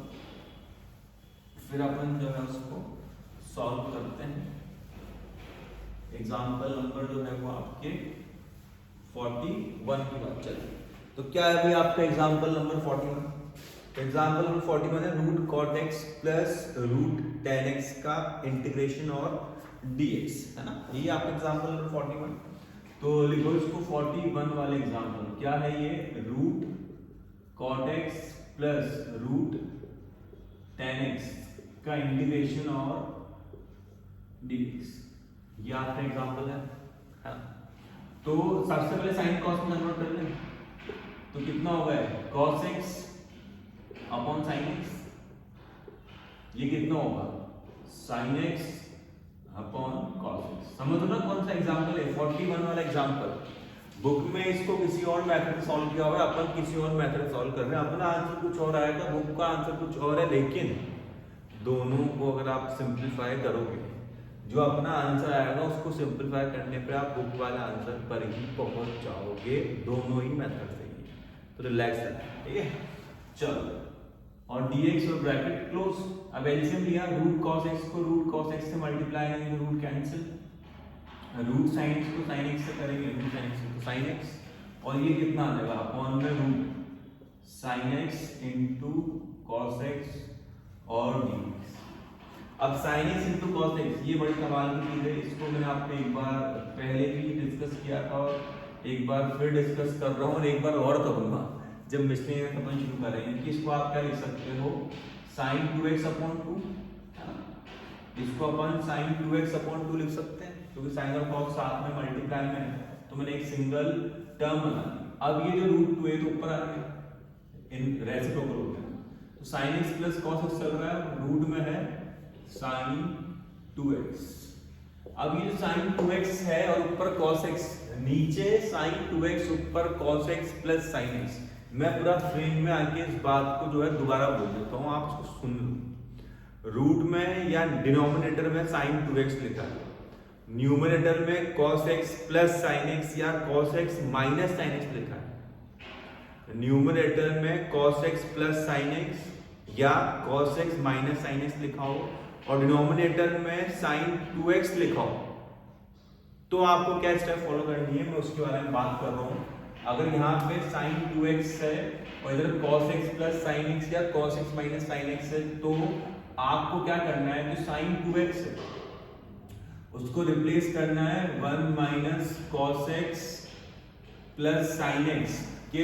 फिर अपन जो है उसको सॉल्व करते हैं। एग्जाम्पल नंबर जो है वो आपके 41 की बात चल रही है। तो क्या है भाई आपका एग्जाम्पल नंबर 41? एग्जाम्पल नंबर 41 है root cot x plus root tan x का इंटीग्रेशन और dx, है ना। ये आपका एग्जाम्पल नंबर 41। तो लिखो इसको 41 वाले एग्जाम्पल। क्या है ये, root cot x plus root tan x का इंटीग्रेशन और dx, ये आपका एग्जाम्पल है। तो सबसे पहले साइन कॉस में कन्वर्ट कर लें, तो कितना होगा cos x upon sine x, ये कितना होगा sin x upon cos x। समझ लो ना कौन सा एग्जाम्पल है, 41 वाला एग्जाम्पल। बुक में इसको किसी और मेथड से सॉल्व किया होगा, अपन किसी और मेथड से सॉल्व कर रहे हैं, अपना आंसर कुछ और आएगा, बुक का आंसर कुछ और है। लेकिन दोनों को अगर आप सिंप्लीफाई करोगे, जो अपना आंसर आएगा उसको सिंप्लीफाई करने पे आप बुक वाले आंसर पर ही पहुंच जाओगे, दोनों ही मेथड से ही। तो रिलैक्स है, ठीक है। चलो, और dx और ब्रैकेट क्लोज। अब एलसीएम लिया, रूट cos x को रूट cos x से मल्टीप्लाई करेंगे, root cancel, root sin x को sin x से करेंगे, रूट sin x तो sin x, और ये कितना आ जाएगा अपॉन में root sin x into cos x और dx। अब sin x into cos x ये बड़ी कमाल की चीज है, इसको मैंने आपको एक बार पहले भी डिस्कस किया था और एक बार फिर डिस्कस कर रहा हूँ और एक बार और करूंगा जब मिसलिनियस अपन शुरू करेंगे। कि इसको आप क्या लिख सकते हो, sin 2x अपॉन 2, इसको अपन sin 2x अपॉन 2 लिख सकते हैं, क्योंकि sin और cos साथ में मल्टीप्लाई में है, तो मैंने एक सिंगल टर्म बना दी। अब ये जो रूट 2 है तो ऊपर आ गया, इन रेसिप्रोकल हो गया, तो sin x plus cos x चल रहा है, रूट में है sin 2x। अब ये जो sin 2x है और ऊपर cos x, नीचे sin 2x ऊपर cos x plus sin x। मैं पूरा फ्रेम में आके इस बात को जो है दोबारा बोल देता हूँ, आप इसको सुन लो। रूट में या डिनोमिनेटर में साइन 2x लिखा है, न्यूमरेटर में cos x plus sine x या cos x minus sine x लिखा है। न्यूमरेटर में cos x plus sine x या cos x minus sine x लिखा हो और डिनोमिनेटर में साइन 2x लिखा हो, तो आपको क्या स्टेप फॉलो करनी है मैं उसके बारे में बात कर रहा हूँ। अगर यहाँ पे साइन 2x है और इधर cos x plus sine x या cos x minus sine x है, तो आपको क्या करना है, जो साइन 2x है उसको रिप्लेस करना है 1 minus cos x plus sine x के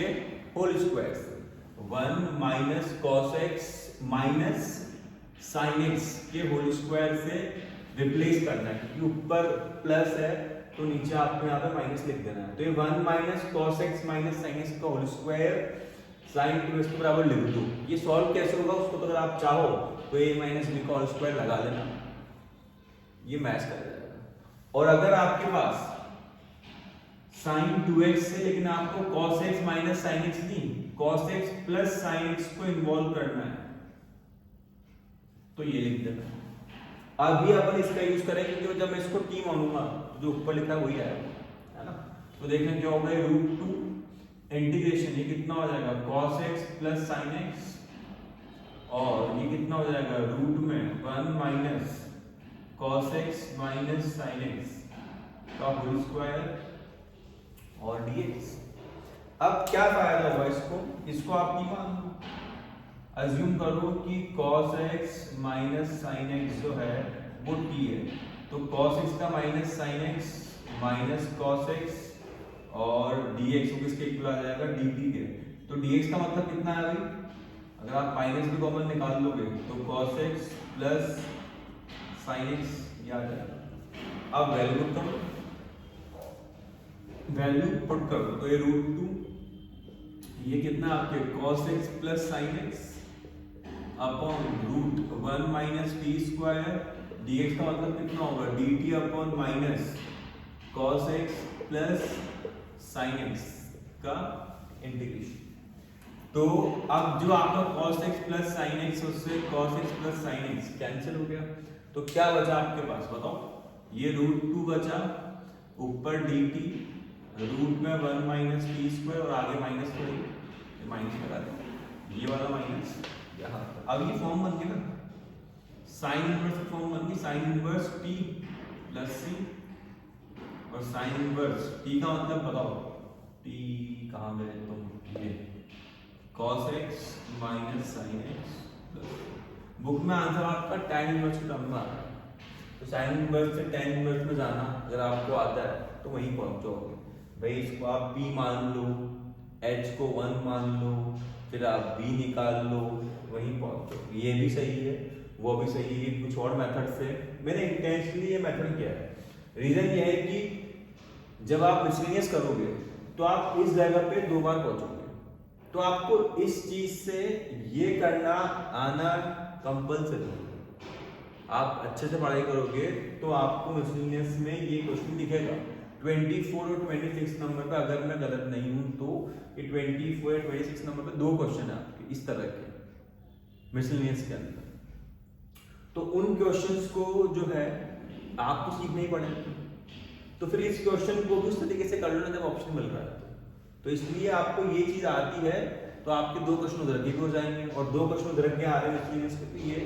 होल स्क्वायर से। 1 minus cos x minus sine x के होल स्क्वायर से रिप्लेस करना है, क्योंकि ऊपर प्लस है तो नीचे आपको यहाँ पे माइनस लिख देना है। तो ये 1 minus cos x minus sine x का होल स्क्वायर साइन 2x के बराबर लिख दो। ये सॉल्व कैसे होगा उसको तो अगर आप चाहो तो a माइनस b का होल स्क्वायर लगा लेना, ये मैच कर जाएगा। और अगर आपके पास साइन 2x है लेकिन आपको cos x minus sine x नहीं, cos x plus sine x को इन्वॉल्व करना है, तो ये लिख देना। अभी अपन इसका यूज करेंगे क्योंकि जब मैं इसको t मानूंगा जो ऊपर लिखा है वही आएगा, है ना। तो देखें क्या होगा, √2 इंटीग्रेशन ये कितना हो जाएगा cos x plus sine x और ये कितना हो जाएगा रूट में 1 minus cos x minus sine x का होल स्क्वायर और dx। अब क्या फायदा हुआ इसको आप नहीं मान लो, अज्यूम करो कि cos x minus sine x जो है वो t है, तो cos x का minus sine x minus cos x और dx को किसके इक्वल आ जाएगा, dt के। तो dx का मतलब कितना है भाई, अगर आप माइनस भी कॉमन निकाल लोगे तो cos x plus sine x ये आ जाएगा। अब वैल्यू पुट करो, तो ये √2 ये कितना आपके cos x plus sine x upon √1 minus t square, dx का मतलब कितना होगा dt upon minus cos x plus sine x का इंटीग्रेशन। तो अब जो आपका cos x plus sine x उससे cos x plus sine x cancel हो गया, तो क्या बचा आपके पास बताओ, ये √2 बचा, ऊपर dt रूट में 1 माइनस t स्क्वायर और आगे माइनस पड़ेगी, ये माइनस लगा दे, ये वाला माइनस यहाँ। अब ये फॉर्म बन गया ना, साइन इनवर्स की फॉर्म बन गई, sine inverse t plus c और साइन इनवर्स t का मतलब बताओ, t कहाँ गए तुम, ये cos x minus sine x। Book में आंसर आपका tan इनवर्स के टर्म में आ रहा है, तो साइन इनवर्स से tan इनवर्स में जाना अगर आपको आता है तो वहीं पहुंचोगे भाई। इसको आप p मान लो, h को 1 मान लो, फिर आप b निकाल लो, वहीं पहुंचो। ये भी सही है वो भी सही है, कुछ और मेथड से मैंने इंटेंशनली ये मेथड किया है। रीजन ये है कि जब आप मिसलिनियस करोगे तो आप इस जगह पे 2 बार पहुंचोगे, तो आपको इस चीज से ये करना आना कंपल्सरी। आप अच्छे से पढ़ाई करोगे तो आपको मिसलिनियस में ये क्वेश्चन दिखेगा 24 और 26 नंबर पे, अगर मैं गलत नहीं हूं तो ये 24 और 26 नंबर पे 2 क्वेश्चन है आपके इस तरह के मिसलिनियस के अंदर। तो उन क्वेश्चंस को जो है आपको सीखना ही पड़ेगा, तो फिर इस क्वेश्चन को भी उस तरीके से कर लो जब ऑप्शन मिल रहा है। तो इसलिए आपको ये चीज आती है तो आपके 2 क्वेश्चन उधर के भी हो जाएंगे और 2 क्वेश्चन उधर के आ रहे हैं मिसलिनियस के, तो ये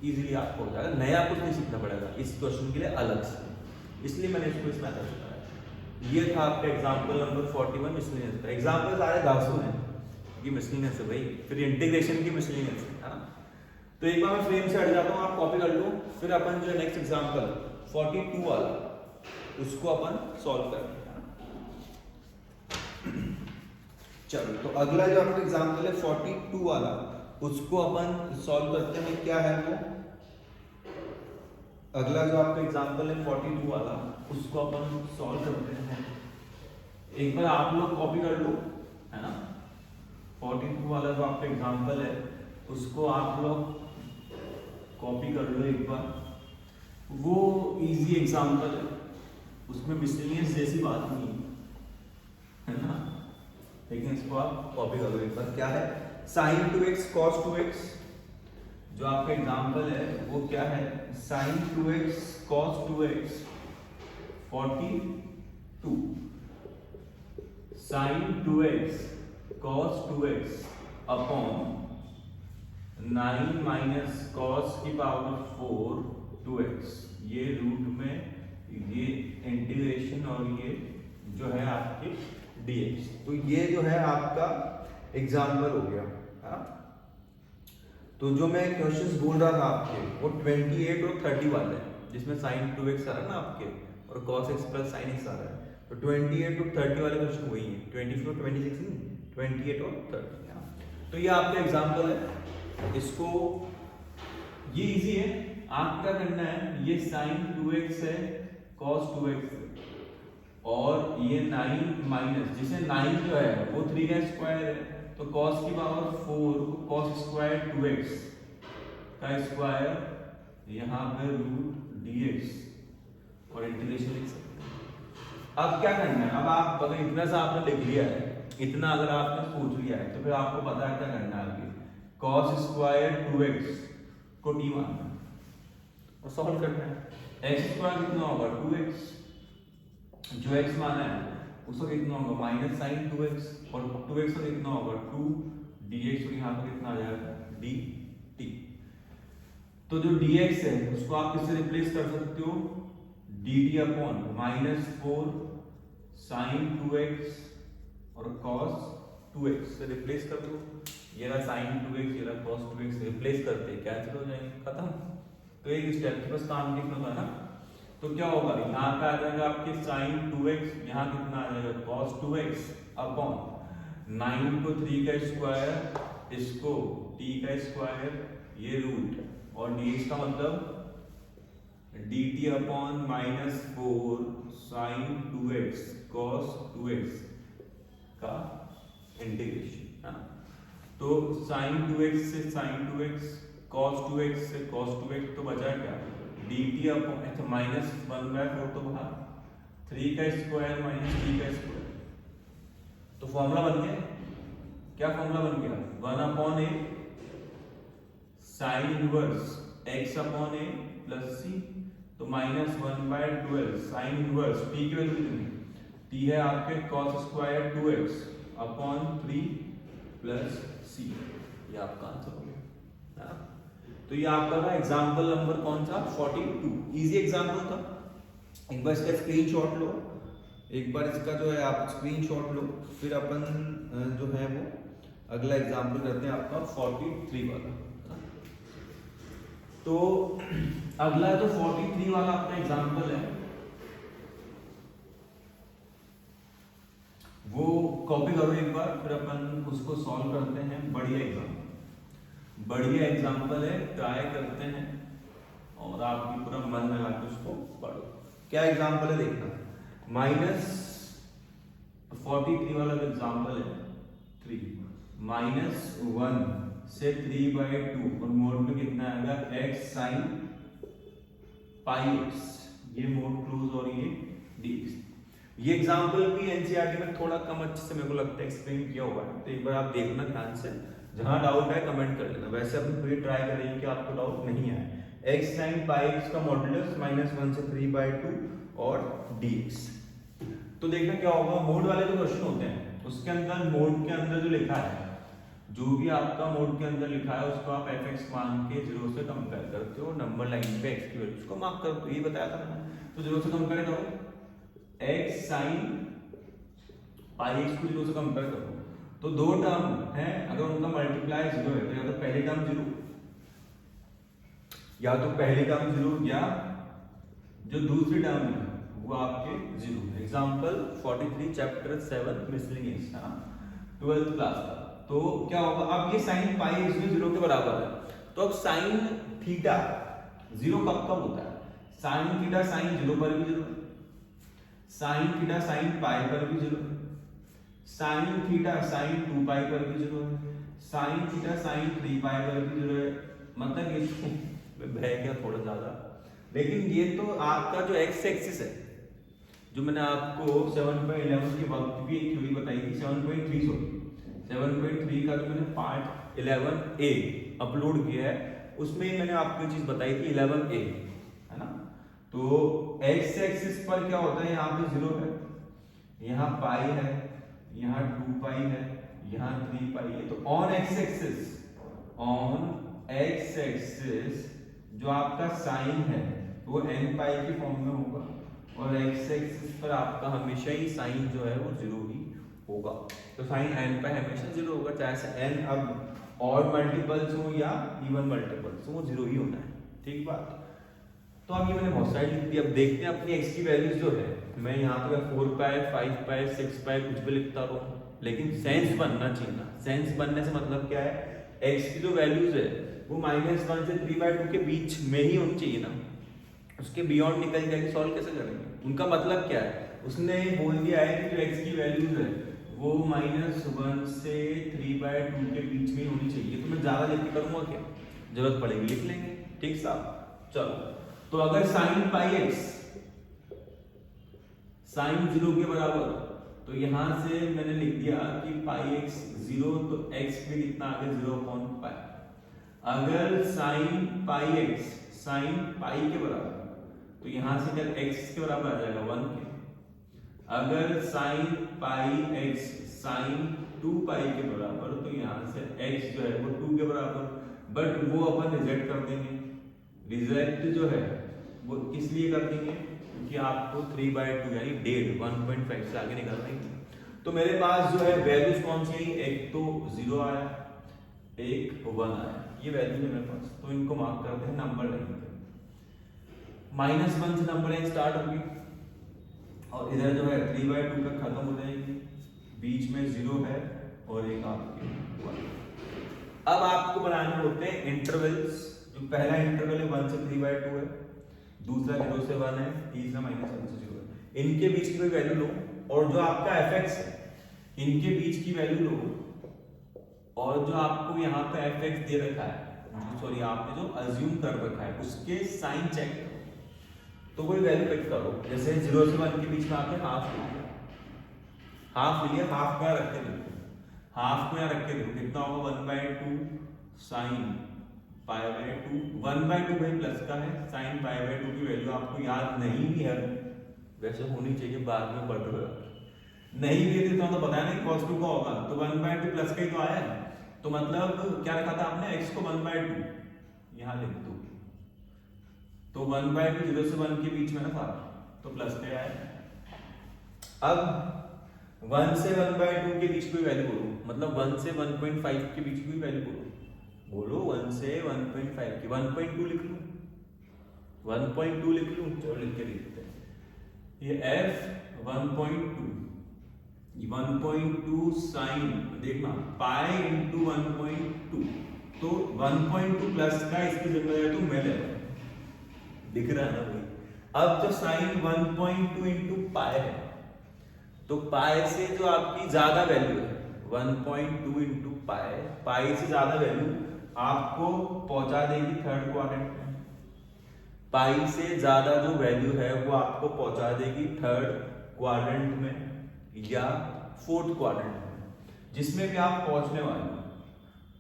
इजीली आपको हो जाएगा। नया कुछ नहीं सीखना पड़ेगा इस क्वेश्चन के लिए अलग से, इसलिए मैंने इसको इस मेथड से बताया। ये था आपका एग्जांपल नंबर 41 मिसलिनियस का। एग्जांपल सारे दासू हैं कि मिसलिनियस है भाई, फिर इंटीग्रेशन की मिसलिनियस है ना। तो एक बार मैं फ्रेम से हट जाता हूँ, आप कॉपी कर लो, फिर अपन जो नेक्स्ट एग्जांपल 42 वाला उसको अपन सॉल्व करेंगे। चलो तो अगला जो आपका एग्जांपल है 42 वाला उसको अपन सॉल्व करते हैं। क्या है वो अगला जो आपका एग्जांपल है 42 वाला उसको अपन सॉल्व करते हैं। एक बार आप लोग कॉपी कर लो, है ना। 42 वाला जो आपका एग्जांपल है उसको आप लोग कॉपी कर लो एक बार। वो इजी एग्जांपल है, उसमें मिसलिनियस जैसी बात नहीं है ना, लेकिन इसको आप कॉपी कर लो एक बार। क्या है, sin 2x cos 2x जो आपका एग्जाम्पल है वो क्या है, sine 2x cos 2x 42, sine 2x cos 2x upon 9 minus cos की पावर 4 2x, ये रूट में ये इंटीग्रेशन और ये जो है आपके dx। तो ये जो है आपका एग्जाम्पल हो गया। हाँ, तो जो मैं क्वेश्चंस बोल रहा था आपके वो 28 और 30 वाले हैं, जिसमें साइन 2x आ रहा है ना आपके और cos x plus sine x आ रहा है। तो 28 और 30 वाले क्वेश्चन वही हैं, 24 और 26 नहीं, 28 और 30। हाँ, तो ये आपका एग्जाम्पल है, इसको ये इजी है। आप क्या करना है, ये साइन 2x है cos 2x है, और ये 9 माइनस, जिसे 9 जो है वो 3 का स्क्वायर है, तो cos की पावर 4 को cos स्क्वायर 2x का स्क्वायर यहाँ पे रूट dx और इंटीग्रेशन लिख सकते हैं। अब क्या करना है, अब आप अगर इतना सा आपने लिख लिया है, इतना अगर आपने सोच लिया है, तो फिर आपको पता है क्या करना है आगे, cos स्क्वायर 2x को t मानना और सॉल्व करना है। x स्क्वायर कितना होगा 2x, जो x माना है उसका कितना होगा माइनस साइन 2x, और 2x का कितना होगा 2 dx, और यहाँ पर कितना आ जाएगा dt। तो जो dx है उसको आप किससे रिप्लेस कर सकते हो, dt upon minus 4 sine 2x और cos 2x से रिप्लेस कर दो। ये रहा साइन 2x, ये रहा cos 2x, रिप्लेस करते कैंसिल हो जाएंगे, खत्म। तो एक स्टेप के बस काम लिखना था ना। तो क्या होगा, यहाँ पे आ जाएगा आपके साइन 2x, यहाँ कितना आ जाएगा cos 2x अपॉन 9 को 3 का स्क्वायर, इसको t का स्क्वायर, ये रूट, और dx का मतलब dt upon minus 4 sine 2x cos 2x का इंटीग्रेशन। तो साइन 2x से साइन 2x, cos 2x से cos 2x, तो बचा क्या dt अपॉन, अच्छा माइनस 1/4 तो बाहर, 3 का स्क्वायर माइनस t का स्क्वायर। तो फॉर्मूला बन गया, क्या फॉर्मूला बन गया, 1 upon a sine inverse x upon a plus c, तो माइनस 1/12 साइन इनवर्स t की वैल्यू कितनी, t है आपके cos square 2x upon 3 plus c, ये आपका आंसर हो गया। तो ये आपका था एग्जाम्पल नंबर कौन सा 42, इजी एग्जाम्पल था। एक बार इसका स्क्रीनशॉट लो, एक बार इसका जो है आप स्क्रीनशॉट लो, फिर अपन जो है वो अगला एग्जाम्पल करते हैं आपका 43 वाला। तो अगला जो 43 वाला आपका एग्जाम्पल है वो कॉपी करो एक बार, फिर अपन उसको सॉल्व करते हैं। बढ़िया एग्जाम्पल है, ट्राई करते हैं और आपकी पूरा मन लगा के उसको पढ़ो। क्या एग्जाम्पल है देखना, माइनस 43 वाला जो एग्जाम्पल है 3 माइनस 1 से 3/2 और मोड में कितना आएगा x साइन पाई x, ये मोड क्लोज और ये dx। ये एग्जाम्पल भी एनसीईआरटी में थोड़ा कम अच्छे से मेरे को लगता है एक्सप्लेन किया हुआ है, तो एक बार आप देखना ध्यान से, जहां डाउट है कमेंट कर लेना। वैसे अपन पूरी ट्राई करेंगे कि आपको डाउट नहीं आए। x साइन पाई x का मॉड्यूलस -1 से 3/2 और dx। तो देखना क्या होगा, मोड वाले जो क्वेश्चन होते हैं उसके अंदर मोड के अंदर जो लिखा है, जो भी आपका मोड के अंदर लिखा है उसको आप fx मान के 0 से कंपेयर करते हो, नंबर लाइन पे x की वैल्यू उसको मार्क करो, तो ये बताया था मैंने। तो 0 से कंपेयर करो, x साइन पाई x को 0 से कंपेयर करो, तो दो टर्म है, अगर उनका मल्टीप्लाई 0 है तो या तो पहली टर्म 0, या तो पहली टर्म 0, या जो दूसरी टर्म है वो आपके 0। Example 43 chapter 7 miscellaneous, 12th class का। तो क्या होगा, अब ये साइन पाई x भी 0 के बराबर है, तो अब साइन थीटा 0 कब कब होता है, साइन थीटा साइन 0 पर भी 0 है, साइन थीटा साइन पाई पर भी 0 है, साइन थीटा साइन 2 पाई पर भी 0 है, साइन थीटा साइन 3 पाई पर भी 0 है। मतलब ये बह गया थोड़ा ज्यादा, लेकिन ये तो आपका जो x एक्सिस है, जो मैंने आपको 7.11 के वक्त भी एक थ्योरी बताई थी, 7.3 का जो मैंने पार्ट 11A अपलोड किया है, उसमें ही मैंने आपको चीज बताई थी 11a, है ना। तो एक्स एक्सिस पर क्या होता है, यहाँ पे 0 है, यहाँ पाई है, यहाँ 2 पाई है, यहाँ 3 पाई है। तो ऑन एक्स एक्सिस जो आपका साइन है वो n पाई के फॉर्म में होगा, और एक्स एक्सिस पर आपका हमेशा ही साइन जो है वो 0 ही होगा। तो साइन n पाई हमेशा 0 होगा, चाहे से n अब और मल्टीपल्स हो या इवन मल्टीपल्स हो, वो 0 ही होना है। ठीक बात। तो अब ये मैंने बहुत सारी लिख दी। अब देखते हैं अपनी x की वैल्यूज जो है, मैं यहाँ पे 4 पाई 5 पाई 6 पाई कुछ भी लिखता रहूँ, लेकिन सेंस बनना चाहिए ना। सेंस बनने से मतलब क्या है, x की जो वैल्यूज है वो -1 से 3/2 के बीच में ही होनी चाहिए ना। उसके बियॉन्ड निकल जाएगी, सॉल्व कैसे करेंगे? उनका मतलब क्या है, उसने बोल दिया है कि जो x की वैल्यूज है वो -1 से 3/2 के बीच में होनी चाहिए। तो मैं ज्यादा लिख के करूंगा क्या, जरूरत पड़ेगी लिख लेंगे। ठीक साहब, चलो। तो अगर साइन पाई एक्स साइन 0 के बराबर, तो यहां से मैंने लिख दिया कि पाई एक्स 0, तो x में कितना आ गया 0/पाई। अगर sine pi x sine pi के बराबर, तो यहां से क्या x के बराबर आ जाएगा 1 के। अगर साइन पाई एक्स साइन 2 पाई के बराबर, तो यहां से x जो है वो 2 के बराबर। बट वो अपन रिजेक्ट कर देंगे। रिजेक्ट जो है वो इसलिए कर देंगे क्योंकि आपको 3/2 यानी 1.5 से आगे निकलना ही। तो मेरे पास जो है वैल्यूज कौन सी आई, एक तो 0 आया, एक 1 आया, ये वैल्यू है मेरे पास। तो इनको मार्क करते हैं नंबर लाइन पे। -1 से नंबर लाइन स्टार्ट होगी, और इधर जो है 3/2 तक खत्म हो जाएगी, बीच में 0 है और एक आपके 1। अब आपको बनाने होते हैं इंटरवल्स। जो पहला इंटरवल है 1 से 3/2 है, दूसरा 0 से 1 है, तीसरा -1 से 0 है। इनके बीच की कोई वैल्यू लो, और जो आपका fx है इनके बीच की वैल्यू लो, और जो आपको यहाँ पे fx दे रखा है, सॉरी आपने जो अज्यूम कर रखा है उसके साइन चेक करो। तो कोई वैल्यू पिक करो, जैसे 0 से 1 के बीच में आपने हाफ ले लिया, हाफ ले लिया, हाफ को यहाँ रख के देखो, हाफ को यहाँ रख के देखो कितना होगा 1/2 साइन π/2। 1/2 भाई प्लस का है, साइन π/2 की वैल्यू आपको याद नहीं भी है, वैसे होनी चाहिए, बाद में पढ़ लो। नहीं भी देता हूं तो बताया नहीं cos 2 का होगा, तो 1/2 प्लस का ही तो आया है। तो मतलब क्या रखा था आपने, x को 1/2 यहां लिख दो, तो 1/2 0 से 1 के बीच में ना था, तो प्लस का आया। अब 1 से 1/2 के बीच कोई वैल्यू बोलो, मतलब 1 से 1.5 के बीच कोई वैल्यू बोलो 1 से 1.5 की 1.2 लिख लूं, 1.2 लिख लूं, चलो लिख के देखते हैं। ये f 1.2 साइन देखना पाई इंटू 1.2, तो 1.2 प्लस का इसकी जगह तो मैं ले रहा हूं, दिख रहा है ना भाई। अब जो साइन 1.2 इंटू पाई है, तो पाई से जो आपकी ज्यादा वैल्यू है 1.2 इंटू पाई, पाई से ज्यादा वैल्यू आपको पहुंचा देगी थर्ड क्वाड्रेंट में। पाई से ज्यादा जो वैल्यू है वो आपको पहुंचा देगी थर्ड क्वाड्रेंट में या फोर्थ क्वाड्रेंट में, जिसमें भी आप पहुंचने वाले हो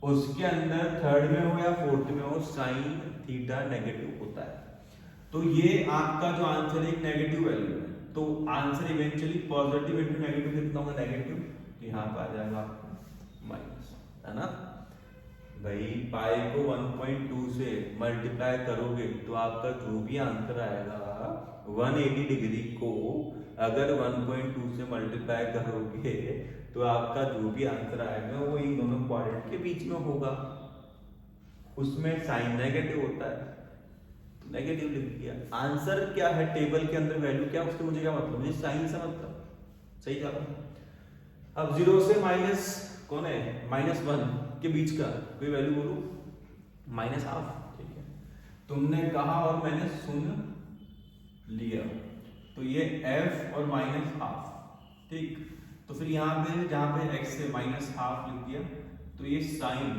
उसके अंदर थर्ड में हो या फोर्थ में हो साइन थीटा नेगेटिव होता है। तो ये आपका जो आंसर एक नेगेटिव वैल्यू है, तो answer eventually positive into negative कितना होगा नेगेटिव, तो यहाँ पे आ जाएगा आपको माइनस, है ना भाई। पाई को 1.2 से मल्टीप्लाई करोगे तो आपका जो भी आंसर आएगा 180 डिग्री को अगर 1.2 से मल्टीप्लाई करोगे तो आपका जो भी आंसर आएगा वो इन दोनों क्वाड्रेंट के बीच में होगा। उसमें साइन नेगेटिव होता है, तो नेगेटिव लिख दिया। आंसर क्या है टेबल के अंदर, वैल्यू क्या, उससे मुझे क्या मतलब, मुझे साइन से मतलब, सही जा रहा हूं। अब 0 से माइनस कौन है -1 के बीच का कोई वैल्यू बोलो, -12, ठीक है। तुमने कहा और मैंने सुन लिया, तो ये f और -12, ठीक। तो फिर यहाँ पे जहां पे x से -12 लिख दिया, तो ये साइन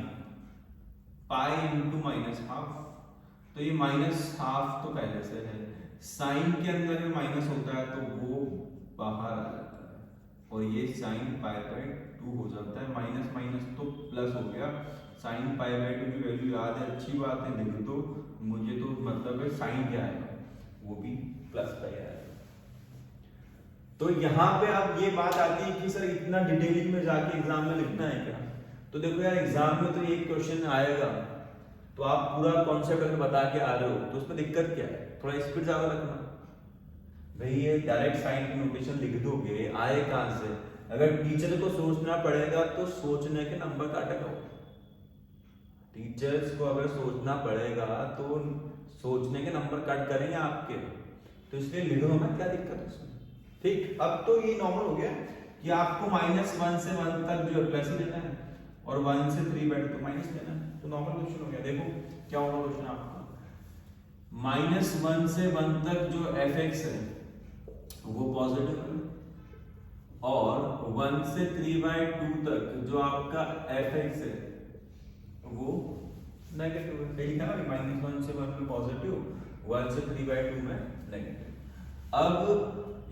पाई इंटू -12, तो ये -12 तो पहले से है, साइन के अंदर में माइनस होता है तो वो बाहर आ जाता है, और ये साइन π/2 हो जाता है, माइनस माइनस तो प्लस हो गया, साइन पाई बाई 2 की वैल्यू याद है, अच्छी बात है, लिख दो। मुझे तो मतलब है साइन क्या आएगा, वो भी प्लस पाई आएगा। तो यहाँ पे अब ये बात आती है कि सर इतना डिटेलिंग में जाके एग्जाम में लिखना है क्या? तो देखो यार, एग्जाम में तो एक क्वेश्चन आएगा तो आप पूरा कॉन्सेप्ट अगर बता के आ रहे हो तो उसमें दिक्कत क्या है? थोड़ा स्पीड ज्यादा रखना भाई। ये डायरेक्ट साइन की नोटेशन लिख दोगे, आए कहां से? अगर टीचर को सोचना पड़ेगा तो सोचने के नंबर काटेगा। टीचर्स को अगर सोचना पड़ेगा तो सोचने के नंबर कट करेंगे आपके, तो इसलिए लिखो में क्या दिक्कत है उसमें? ठीक, अब तो ये नॉर्मल हो गया कि आपको -1 से 1 तक जो प्लस ही लेना है और 1 से 3 बैठ तो माइनस लेना है, तो नॉर्मल क्वेश्चन हो गया। देखो क्या होगा क्वेश्चन आपका, -1 से 1 तक जो fx है वो पॉजिटिव है और 1 से 3/2 तक जो आपका fx है वो नेगेटिव है। देखिए ना, -1 से 1 में पॉजिटिव, 1 से 3/2 में नेगेटिव। अब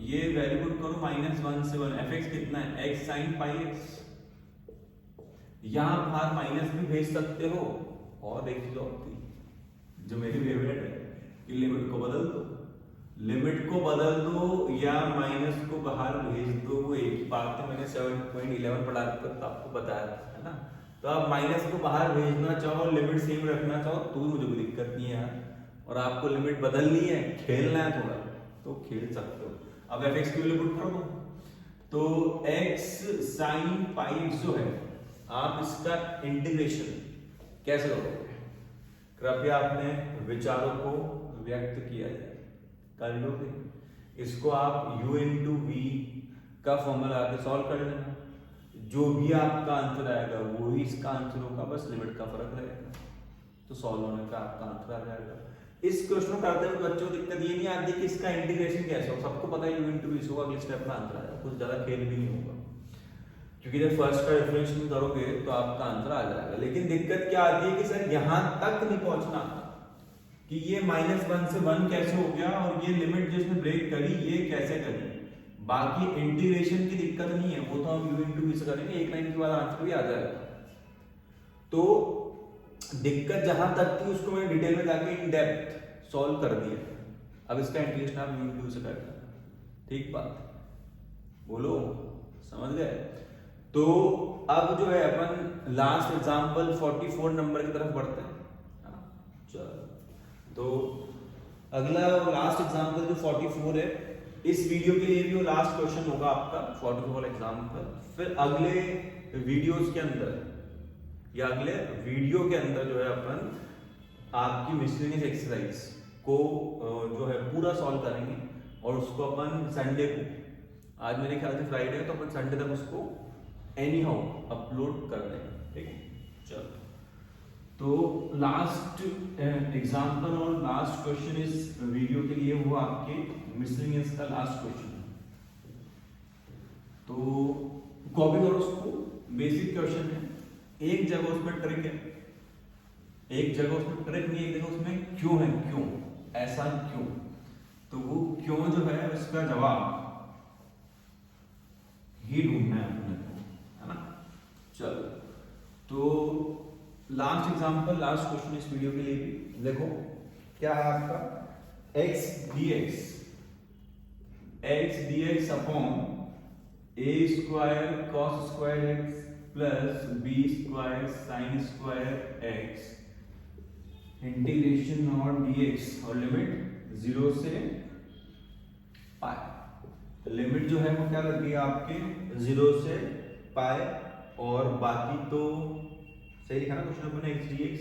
ये वैल्यू पुट करो, -1 से 1 fx कितना है, x sin पाई x। यहां बाहर माइनस भी भेज सकते हो और देख लो जो मेरी फेवरेट है कि लिमिट को बदल दो, लिमिट को बदल दो या माइनस को बाहर भेज दो, वो एक ही बात है। मैंने 7.11 पढ़ा कर आपको बताया है ना। तो आप माइनस को बाहर भेजना चाहो, लिमिट सेम रखना चाहो तो मुझे कोई दिक्कत नहीं है यार, और आपको लिमिट बदलनी है, खेलना है थोड़ा तो खेल सकते हो। अब fx की वैल्यू पुट कर दो, तो x sin पाई x जो है, आप इसका इंटीग्रेशन कैसे करोगे? कृपया अपने विचारों को व्यक्त किया जाए, कर लोगे? इसको आप u इंटू वी का फॉर्मूला आके सॉल्व कर लेना, जो भी आपका आंसर आएगा वो ही इसका आंसर होगा, बस लिमिट का फर्क रहेगा, तो सॉल्व होने का आपका आंसर आ जाएगा। इस क्वेश्चन करते हुए बच्चों को दिक्कत ये नहीं आती कि इसका इंटीग्रेशन कैसे हो, सबको पता है u इंटू वी होगा, अगले स्टेप में आंसर आएगा, कुछ ज्यादा खेल भी नहीं होगा, क्योंकि जब फर्स्ट का डिफरेंशिएशन करोगे तो आपका आंसर आ जाएगा। लेकिन दिक्कत क्या आती है कि सर यहां तक नहीं पहुंचना कि ये -1 से 1 कैसे हो गया और ये लिमिट जिसने ब्रेक करी ये कैसे करी। बाकी इंटीग्रेशन की दिक्कत नहीं है, वो तो हम u इंटू वी से करेंगे, एक लाइन के बाद आंसर भी आ जाएगा। तो दिक्कत जहां तक थी उसको मैंने डिटेल में जाके इन डेप्थ सॉल्व कर दिया। अब इसका इंटीग्रेशन आप u इंटू वी से कर लेना, ठीक बात, बोलो समझ गए? तो अब जो है अपन लास्ट एग्जांपल 44 नंबर की तरफ बढ़ते हैं। चलो, तो अगला लास्ट एग्जांपल जो 44 है, इस वीडियो के लिए भी वो लास्ट क्वेश्चन होगा आपका 44 एग्जांपल। फिर अगले वीडियोस के अंदर या अगले वीडियो के अंदर जो है अपन आपकी मिसलेनियस एक्सरसाइज को जो है पूरा सॉल्व करेंगे और उसको अपन संडे को, आज मेरे ख्याल से फ्राइडे है, तो अपन संडे तक उसको एनी हाउ अपलोड कर देंगे, ठीक है? चलो, तो लास्ट एग्जांपल और लास्ट क्वेश्चन इस वीडियो के लिए वो आपके मिसलेनियस का लास्ट क्वेश्चन है, तो कॉपी करो उसको। बेसिक क्वेश्चन है, एक जगह उसमें ट्रिक है, एक जगह उसमें ट्रिक नहीं, एक जगह उसमें क्यों है, क्यों ऐसा क्यों, तो वो क्यों जो है उसका जवाब ही ढूंढना है अपने को, है ना? चलो, तो लास्ट एग्जांपल लास्ट क्वेश्चन इस वीडियो के लिए भी देखो क्या है आपका, x dx upon a square cos square x plus b square sin square x integration और dx और लिमिट 0 से पाई। लिमिट जो है वो क्या लग गई आपके 0 से पाई, और बाकी तो सही लिखा ना क्वेश्चन अपने, x dx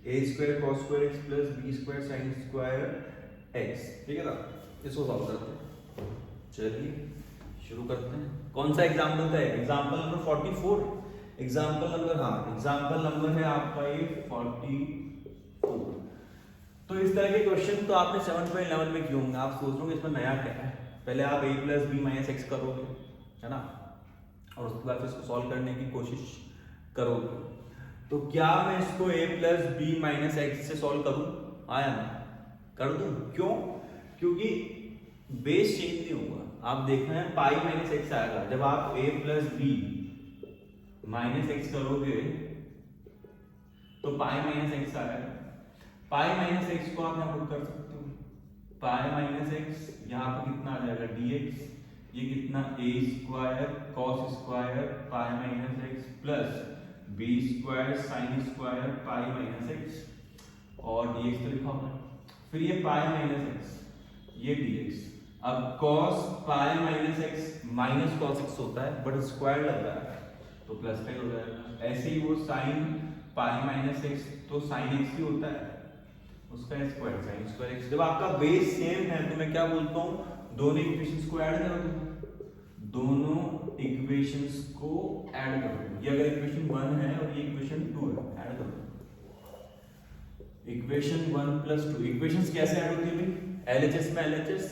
a square cos square x plus b square sin square x, ठीक है ना? इसको सॉल्व करते हैं। चलिए शुरू करते हैं। कौन सा एग्जांपल था? Example number 44। एग्जांपल नंबर, हाँ एग्जांपल नंबर है आपका ये 44। तो इस तरह के क्वेश्चन तो आपने 7.11 में किए होंगे। आप सोच रहे हो इसमें नया क्या है, पहले आप a plus B minus x करोगे, है ना, और उसके बाद इसको सॉल्व करने की कोशिश करोगे। तो क्या मैं इसको a plus B minus x से सॉल्व करूं? आया ना, कर दूं? क्यों? क्योंकि बेस चेंज नहीं होगा। आप देखना है पाई माइनस एक्स आएगा, जब आप a plus B minus x करोगे तो पाई माइनस एक्स आ रहा है। पाई माइनस एक्स को आप यहाँ पुट कर सकते हो, पाई माइनस एक्स यहाँ पे कितना आ जाएगा dx, ये कितना a square cos square pi minus x plus b square sine square pi minus x, और dx तो लिखा होगा, फिर ये पाई माइनस एक्स, ये dx। अब cos pi minus x minus cos x होता है बट स्क्वायर लग रहा है तो प्लस का ही हो जाएगा। ऐसे ही वो साइन पाई माइनस एक्स तो साइन एक्स ही होता है, उसका स्क्वायर साइन स्क्वायर एक्स। जब आपका बेस सेम है तो मैं क्या बोलता हूँ, दोनों इक्वेशंस को ऐड करो तुम, दोनों इक्वेशंस को ऐड करो। ये अगर इक्वेशन 1 है और ये इक्वेशन 2 है, ऐड करो इक्वेशन 1 प्लस 2। इक्वेशंस कैसे ऐड होती है भाई, LHS में LHS,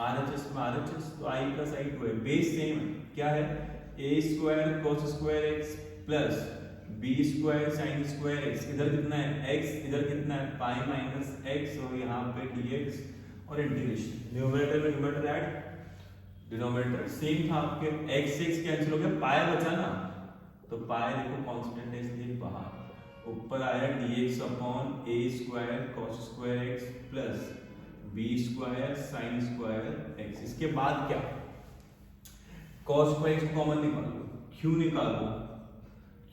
RHS में RHS, तो I प्लस I 2 है, बेस सेम है, क्या है a square cos square x plus b square sine square x, इधर कितना है x, इधर कितना है पाई माइनस x, और यहाँ पे dx और इंटीग्रेशन, न्यूमरेटर में न्यूमरेटर ऐड, डिनोमिनेटर सेम था आपके, x से x कैंसिल हो गया, पाई बचा ना, तो पाई देखो कांस्टेंट है इसलिए बाहर, ऊपर आया dx upon a square cos square x plus b square sine square x। इसके बाद क्या, cos स्क्वायर x को कॉमन निकालो, q निकालो,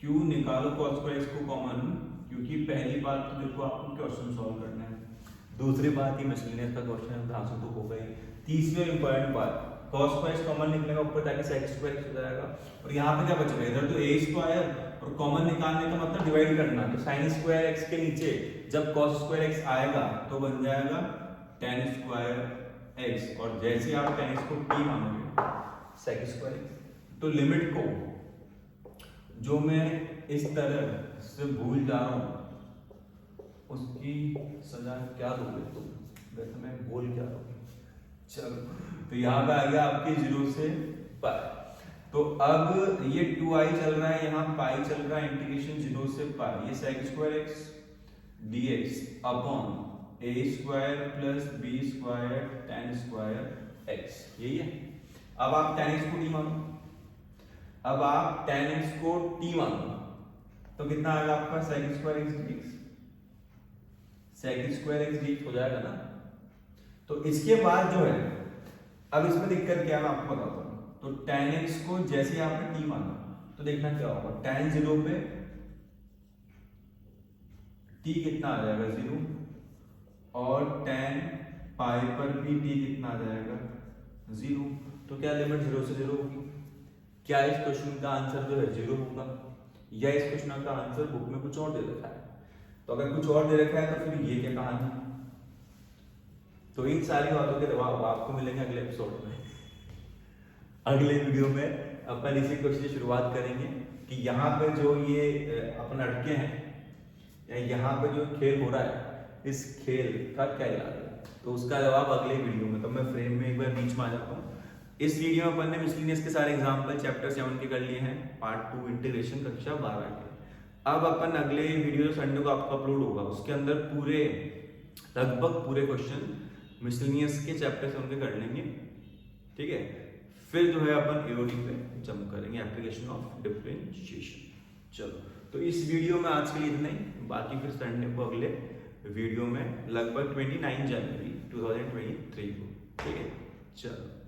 q निकालो cos स्क्वायर x को कॉमन, क्योंकि पहली बात तो देखो आपको क्वेश्चन सॉल्व करना है, दूसरी बात ये मिसलेनियस का क्वेश्चन है, ध्यान से तो होगा ही, तीसरी और इंपॉर्टेंट बात cos स्क्वायर x कॉमन निकलेगा ऊपर जाके sec स्क्वायर x हो जाएगा, और यहाँ पे क्या बचेगा, इधर तो a स्क्वायर और कॉमन निकालने का मतलब डिवाइड करना, तो sin स्क्वायर x के नीचे जब cos स्क्वायर x आएगा तो बन जाएगा tan स्क्वायर x, और जैसे आप tan x को t मानोगे sec स्क्वायर x, तो लिमिट को जो मैं इस तरह से भूल जा रहा हूं उसकी सजा क्या दोगे तुम, वैसे मैं बोल क्या रहा हूं, चलो तो यहाँ पे आ गया आपके 0 से पाई, तो अब ये 2i चल रहा है, यहाँ पाई चल रहा है, इंटीग्रेशन 0 से पाई, ये sec square x dx upon a square plus b square tan square x, यही है। अब आप tan x को t मानो, अब आप tan x को t मानो, तो कितना आएगा आपका sec square x dx, sec square x dx हो जाएगा ना। तो इसके बाद जो है, अब इसमें दिक्कत क्या है मैं आपको बताता हूं, तो tan x को जैसे आपने t माना तो देखना क्या होगा, tan 0 पे t कितना आ जाएगा 0, और tan पाई पर भी t कितना आ जाएगा 0, तो क्या लिमिट 0 से 0 होगी, क्या इस क्वेश्चन का आंसर जो है 0 होगा, या इस क्वेश्चन का आंसर बुक में कुछ और दे रखा है, तो अगर कुछ और दे रखा है तो फिर ये क्या कहानी है। तो इन सारी बातों के जवाब आपको मिलेंगे अगले एपिसोड में। अगले वीडियो में अपन इसी क्वेश्चन की शुरुआत करेंगे कि यहाँ पे जो ये अपन अटके हैं, या यहाँ पे जो खेल हो रहा है, इस खेल का क्या याद है, तो उसका जवाब अगले वीडियो में, तो मैं फ्रेम में एक बार बीच में आ जाता हूँ। इस वीडियो में अपन ने मिसलेनियस के सारे एग्जाम्पल चैप्टर 7 के कर लिए हैं, पार्ट 2 इंटीग्रेशन कक्षा 12 के। अब अपन अगले वीडियो जो संडे को आपका अपलोड होगा उसके अंदर पूरे लगभग पूरे क्वेश्चन मिसलेनियस के चैप्टर से उनके कर लेंगे, ठीक है। फिर जो है अपन एओडी पे जंप करेंगे, एप्लीकेशन ऑफ डिफरेंशिएशन। चलो तो इस वीडियो में आज के लिए इतना ही, बाकी फिर संडे को अगले वीडियो में लगभग 29 जनवरी 2023 को, ठीक है। चलो।